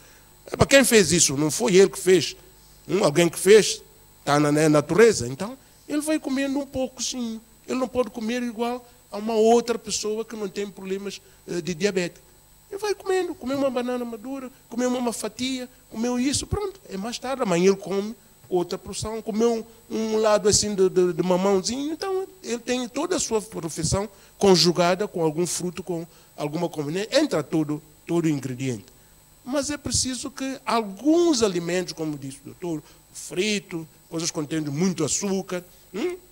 É para quem fez isso, não foi ele que fez. Alguém que fez, está na natureza. Então, ele vai comendo um pouco, sim. Ele não pode comer igual a uma outra pessoa que não tem problemas de diabetes. Ele vai comendo, comer uma banana madura, comer uma fatia, comeu isso, pronto. É mais tarde, amanhã ele come outra porção, comeu um lado assim de mamãozinho. Então, ele tem toda a sua refeição conjugada com algum fruto, com alguma combinação. Entra todo o ingrediente. Mas é preciso que alguns alimentos, como disse o doutor, frito, coisas contendo muito açúcar.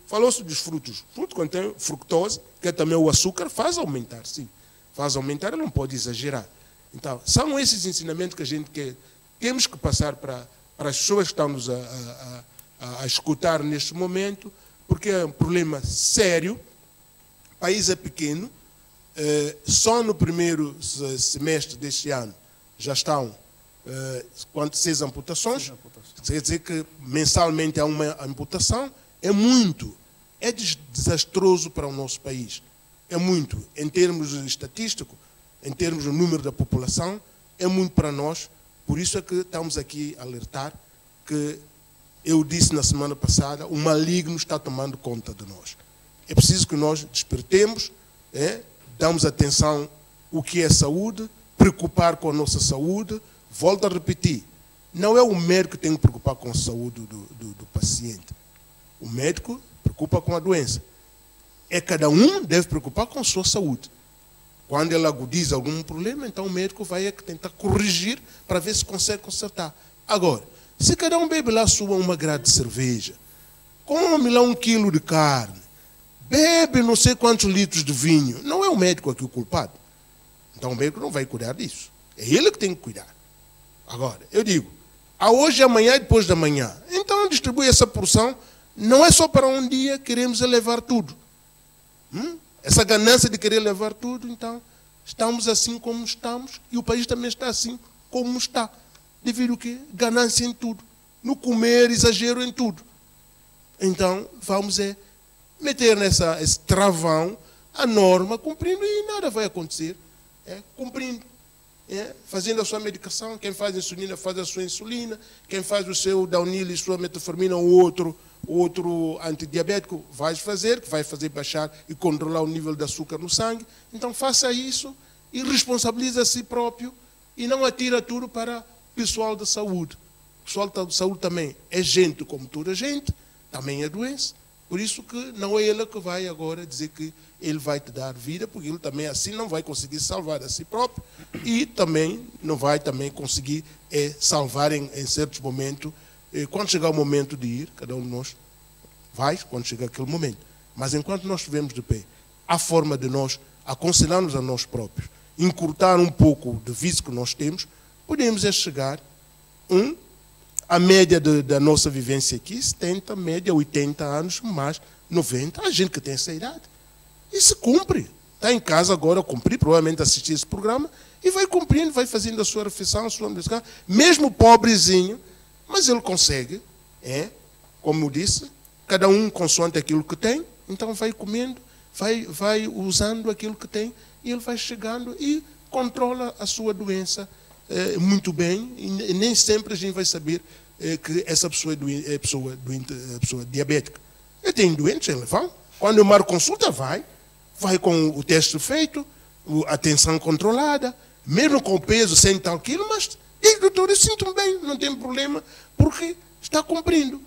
Falou-se dos frutos. Fruto contém fructose, que é também o açúcar, faz aumentar, sim. Faz aumentar, não pode exagerar. Então, são esses ensinamentos que a gente temos que passar para as pessoas que estão nos a escutar neste momento, porque é um problema sério. O país é pequeno. Só no primeiro semestre deste ano já estão 6 amputações. Quer dizer que mensalmente há uma amputação. É muito. É desastroso para o nosso país. É muito. Em termos estatísticos, em termos do número da população, é muito para nós. Por isso é que estamos aqui a alertar que eu disse na semana passada, o maligno está tomando conta de nós. É preciso que nós despertemos, damos atenção ao que é saúde, preocupar com a nossa saúde. Volto a repetir, não é o médico que tem que preocupar com a saúde do paciente. O médico preocupa com a doença. Cada um deve preocupar com a sua saúde. Quando ele agudiza algum problema, então o médico vai tentar corrigir para ver se consegue consertar. Agora, se cada um bebe lá uma grade de cerveja, come lá 1 quilo de carne, bebe não sei quantos litros de vinho, não é o médico aqui o culpado. Então o médico não vai cuidar disso. É ele que tem que cuidar. Agora, eu digo, hoje, amanhã e depois da manhã. Então distribui essa porção, não é só para um dia, queremos levar tudo. Essa ganância de querer levar tudo, então, estamos assim como estamos, e o país também está assim como está. Devido ao quê? Ganância em tudo. No comer, exagero em tudo. Então, vamos meter esse travão a norma, cumprindo, e nada vai acontecer. Cumprindo. Fazendo a sua medicação, quem faz insulina faz a sua insulina, quem faz o seu Downil e sua metformina ou outro antidiabético vai fazer baixar e controlar o nível de açúcar no sangue. Então faça isso e responsabilize a si próprio e não atira tudo para o pessoal da saúde. O pessoal da saúde também é gente como toda gente, também é doença. Por isso que não é ele que vai agora dizer que ele vai te dar vida, porque ele também assim não vai conseguir salvar a si próprio e também não vai também conseguir salvar em certos momentos. Quando chegar o momento de ir, cada um de nós vai, quando chegar aquele momento. Mas enquanto nós estivermos de pé, a forma de nós aconselharmos a nós próprios, encurtar um pouco do vício que nós temos, podemos chegar a média da nossa vivência aqui, 70, média 80 anos, mais 90, a gente que tem essa idade. E se cumpre. Está em casa agora a cumprir, provavelmente assistir esse programa, e vai cumprindo, vai fazendo a sua refeição, a sua medicação, mesmo pobrezinho, mas ele consegue, como eu disse, cada um consoante aquilo que tem, então vai comendo, vai usando aquilo que tem, e ele vai chegando e controla a sua doença muito bem, e nem sempre a gente vai saber que essa pessoa é pessoa diabética. Eu tenho doentes, eles vão. Quando eu marco consulta, vai com o teste feito, a tensão controlada, mesmo com o peso 100 e tal quilos, mas diz, doutor, eu sinto-me bem, não tem problema, porque está cumprindo.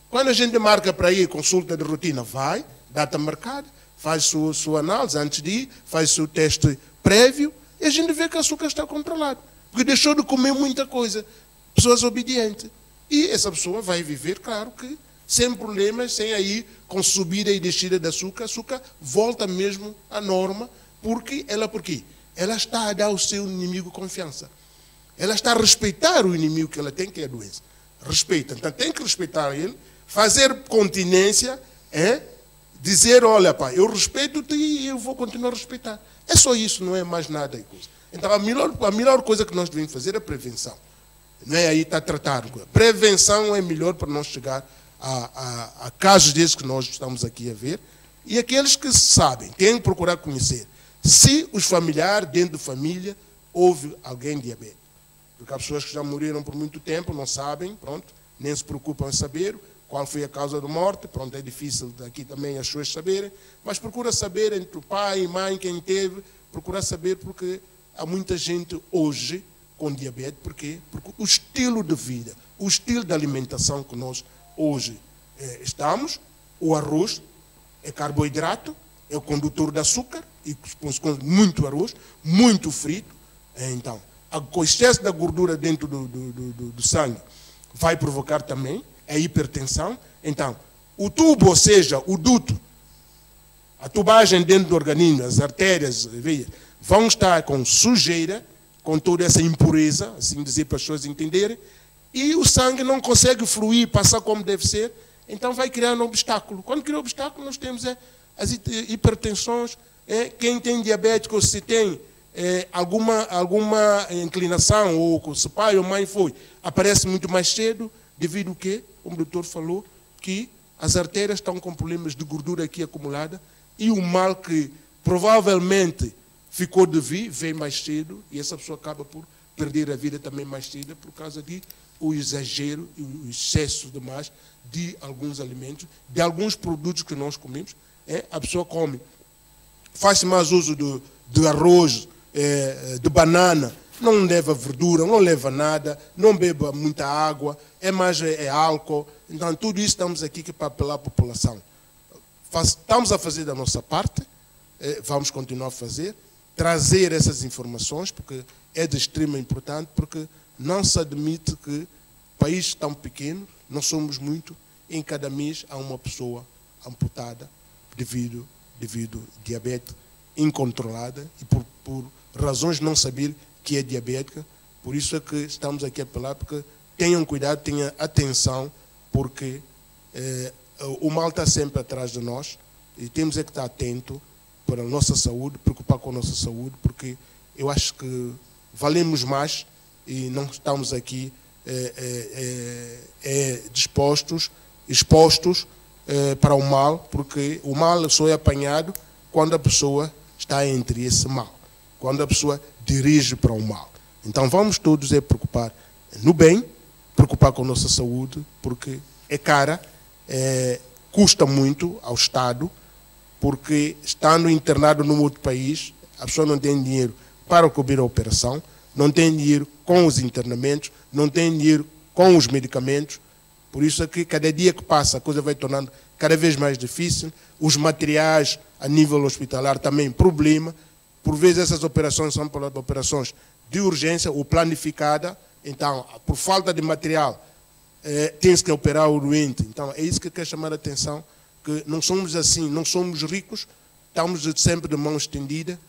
Quando a gente marca para ir, consulta de rotina, vai, data marcada, faz sua análise antes de ir, faz seu teste prévio, e a gente vê que o açúcar está controlado. Porque deixou de comer muita coisa. Pessoas obedientes. E essa pessoa vai viver, claro que, sem problemas, sem aí, com subida e descida de açúcar, volta mesmo à norma, porque ela está a dar ao seu inimigo confiança. Ela está a respeitar o inimigo que ela tem, que é a doença. Respeita. Então tem que respeitar ele, fazer continência é dizer, olha, pá, eu respeito-te e eu vou continuar a respeitar. É só isso, não é mais nada. Então, a melhor coisa que nós devemos fazer é a prevenção. Não é aí estar a tratar. Prevenção é melhor para não chegar a casos desses que nós estamos aqui a ver. E aqueles que sabem, têm que procurar conhecer. Se os familiares, dentro da família, houve alguém diabético. Porque há pessoas que já morreram por muito tempo, não sabem, pronto, nem se preocupam em saber qual foi a causa da morte, pronto, é difícil daqui também as pessoas saberem, mas procura saber entre o pai e mãe, quem teve, procura saber porque há muita gente hoje com diabetes, porque o estilo de vida, o estilo de alimentação que nós hoje estamos, o arroz é carboidrato, é o condutor de açúcar, e muito arroz, muito frito, então, o excesso da gordura dentro do sangue vai provocar também a hipertensão. Então, o tubo, ou seja, o duto, a tubagem dentro do organismo, as artérias, veias, vão estar com sujeira, com toda essa impureza, assim dizer para as pessoas entenderem, e o sangue não consegue fluir, passar como deve ser, então vai criar um obstáculo. Quando cria um obstáculo, nós temos as hipertensões. Quem tem diabetes, ou se tem alguma inclinação, ou se pai ou mãe foi, aparece muito mais cedo, devido ao que, como o doutor falou, que as artérias estão com problemas de gordura aqui acumulada, e o mal que provavelmente ficou de vir, vem mais cedo, e essa pessoa acaba por perder a vida também mais cedo, por causa de o exagero e o excesso demais de alguns alimentos, de alguns produtos que nós comemos. A pessoa come, faz mais uso de arroz, de banana, não leva verdura, não leva nada, não beba muita água, mais álcool. Então, tudo isso estamos aqui para apelar à população. Estamos a fazer da nossa parte, vamos continuar a fazer, trazer essas informações, porque é de extrema importância, porque não se admite que país tão pequeno, nós somos muito, em cada mês há uma pessoa amputada devido a diabetes incontrolada e por razões de não saber que é diabética. Por isso é que estamos aqui a apelar, porque tenham cuidado, tenham atenção, porque o mal está sempre atrás de nós e temos que estar atento para a nossa saúde, preocupar com a nossa saúde, porque eu acho que valemos mais e não estamos aqui expostos para o mal, porque o mal só é apanhado quando a pessoa está entre esse mal, quando a pessoa dirige para o mal. Então vamos todos preocupar no bem, preocupar com a nossa saúde, porque é cara, custa muito ao Estado, porque estando internado num outro país, a pessoa não tem dinheiro para cobrir a operação, não tem dinheiro com os internamentos, não tem dinheiro com os medicamentos. Por isso é que cada dia que passa a coisa vai tornando cada vez mais difícil. Os materiais a nível hospitalar também problema. Por vezes essas operações são operações de urgência ou planificada. Então, por falta de material, tem-se que operar o doente. Então, é isso que eu quero chamar a atenção, que não somos assim, não somos ricos, estamos sempre de mão estendida,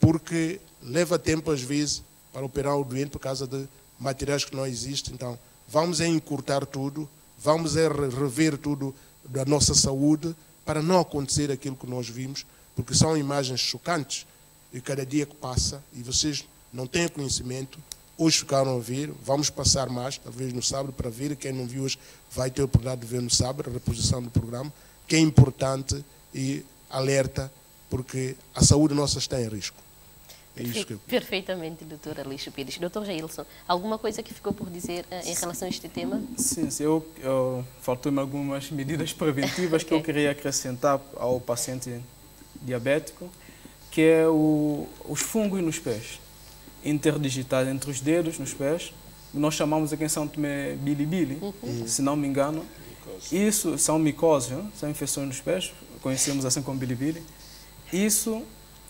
porque leva tempo às vezes para operar o doente por causa de materiais que não existem. Então, vamos encurtar tudo, vamos rever tudo da nossa saúde para não acontecer aquilo que nós vimos, porque são imagens chocantes e cada dia que passa, e vocês não têm conhecimento, hoje ficaram a ver, vamos passar mais, talvez no sábado, para ver, quem não viu hoje vai ter a oportunidade de ver no sábado, a reposição do programa, que é importante e alerta, porque a saúde nossa está em risco. É isso que eu... Perfeitamente, doutor Aleixo Pires. Doutor Jailson, alguma coisa que ficou por dizer em relação a este tema? Sim, faltou-me algumas medidas preventivas que eu queria acrescentar ao paciente diabético, que é os fungos nos pés, interdigitais entre os dedos nos pés. Nós chamamos aqui em São Tomé bilibili, se não me engano. Isso são micoses, são infecções nos pés, conhecemos assim como bilibili. Isso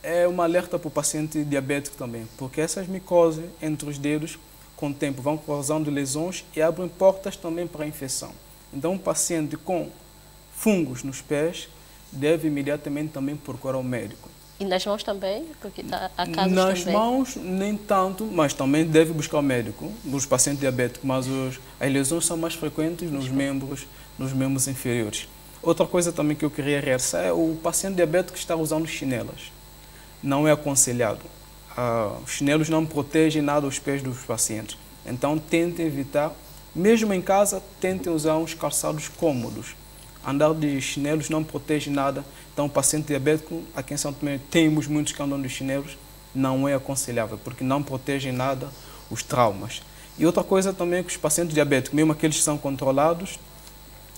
é uma alerta para o paciente diabético também, porque essas micoses entre os dedos, com o tempo, vão causando lesões e abrem portas também para a infecção. Então, um paciente com fungos nos pés deve imediatamente também procurar o médico. E nas mãos também? Porque há casos nas também. mãos, nem tanto, mas também deve buscar o médico, nos pacientes diabéticos, mas as lesões são mais frequentes nos membros nos membros inferiores. Outra coisa também que eu queria realçar é o paciente diabético que está usando chinelas. Não é aconselhado. Os chinelos não protegem nada os pés dos pacientes. Então, tentem evitar, mesmo em casa, tentem usar uns calçados cômodos. Andar de chinelos não protege nada. Então, o paciente diabético, aqui em São Tomé, temos muitos que andam de chinelos, não é aconselhável, porque não protegem nada os traumas. E outra coisa também é que os pacientes diabéticos, mesmo aqueles que são controlados,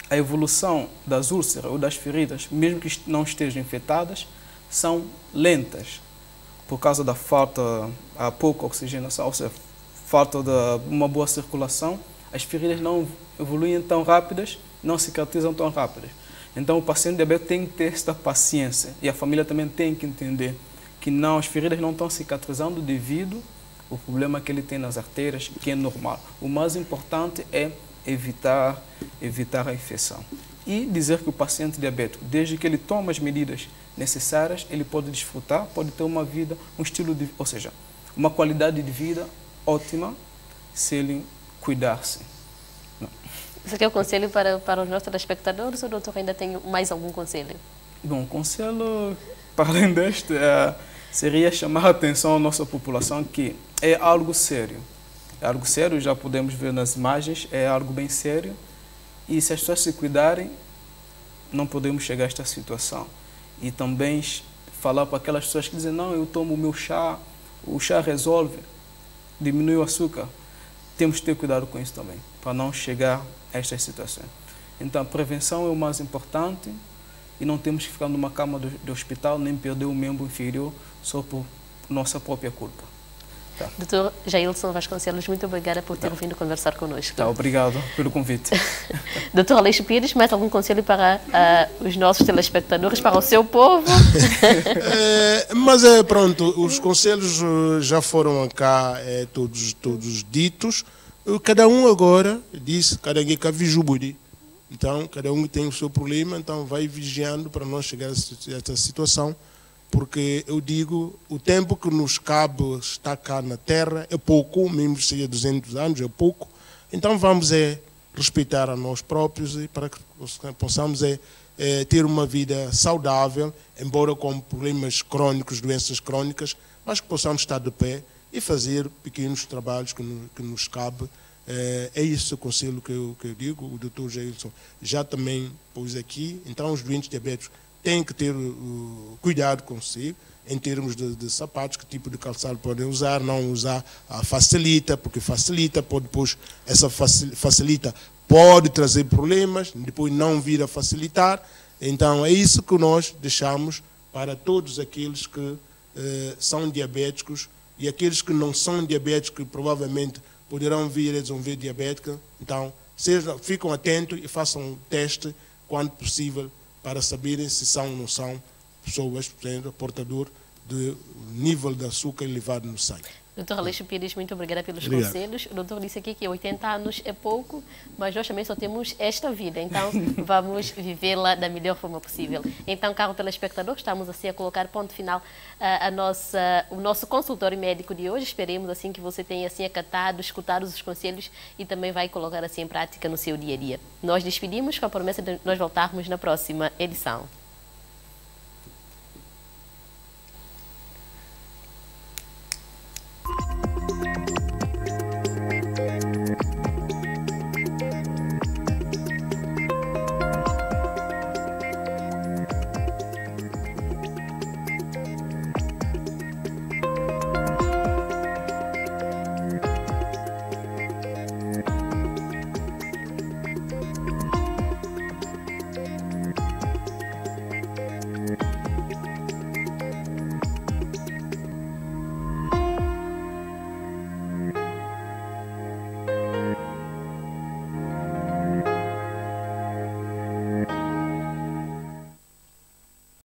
a evolução das úlceras ou das feridas, mesmo que não estejam infectadas, são lentas, por causa da falta, a pouca oxigenação, ou seja, falta de uma boa circulação, as feridas não evoluem tão rápidas, não cicatrizam tão rápidas. Então, o paciente diabético tem que ter esta paciência e a família também tem que entender que não, as feridas não estão cicatrizando devido ao problema que ele tem nas artérias, que é normal. O mais importante é evitar a infecção. E dizer que o paciente diabético, desde que ele toma as medidas necessárias, ele pode desfrutar, pode ter uma vida, um estilo de, ou seja, uma qualidade de vida ótima se ele cuidar-se. Você quer o conselho para os nossos telespectadores ou o doutor ainda tem mais algum conselho? Bom, o conselho, para além deste, seria chamar a atenção à nossa população que é algo sério. É algo sério, já podemos ver nas imagens, é algo bem sério. E se as pessoas se cuidarem, não podemos chegar a esta situação. E também falar para aquelas pessoas que dizem, não, eu tomo o meu chá, o chá resolve, diminui o açúcar. Temos que ter cuidado com isso também, para não chegar a estas situações. Então, a prevenção é o mais importante e não temos que ficar numa cama de hospital, nem perder o membro inferior só por nossa própria culpa. Tá. Doutor Jailson Vasconcelos, muito obrigada por ter vindo conversar conosco. Tá, obrigado pelo convite. Doutor Aleixo Pires, mais algum conselho para os nossos telespectadores, para o seu povo? Mas pronto, os conselhos já foram cá todos ditos. Cada um agora disse, cada um que vijuburi. Então, cada um tem o seu problema, então vai vigiando para não chegar a esta situação. Porque eu digo, o tempo que nos cabe estar cá na Terra é pouco, mesmo que seja 200 anos, é pouco. Então vamos respeitar a nós próprios e para que possamos ter uma vida saudável, embora com problemas crônicos, doenças crônicas, mas que possamos estar de pé e fazer pequenos trabalhos que nos cabe. É esse o conselho que eu digo. O Dr. Jailson já também pôs aqui. Então os doentes diabéticos têm que ter cuidado consigo, em termos de sapatos, que tipo de calçado podem usar, não usar a facilita, porque facilita, depois essa facilita pode trazer problemas, depois não vir a facilitar. Então é isso que nós deixamos para todos aqueles que são diabéticos e aqueles que não são diabéticos, que provavelmente poderão vir a desenvolver diabética. Então, ficam atentos e façam um teste quando possível, para saberem se são ou não são pessoas, portanto, portador de nível de açúcar elevado no sangue. Doutor Aleixo Pires, muito obrigada pelos conselhos. O doutor disse aqui que 80 anos é pouco, mas nós também só temos esta vida, então vamos vivê-la da melhor forma possível. Então, caro telespectador, estamos assim a colocar ponto final o nosso consultório médico de hoje. Esperemos assim que você tenha assim acatado, escutado os conselhos e também vai colocar assim em prática no seu dia a dia. Nós despedimos com a promessa de nós voltarmos na próxima edição.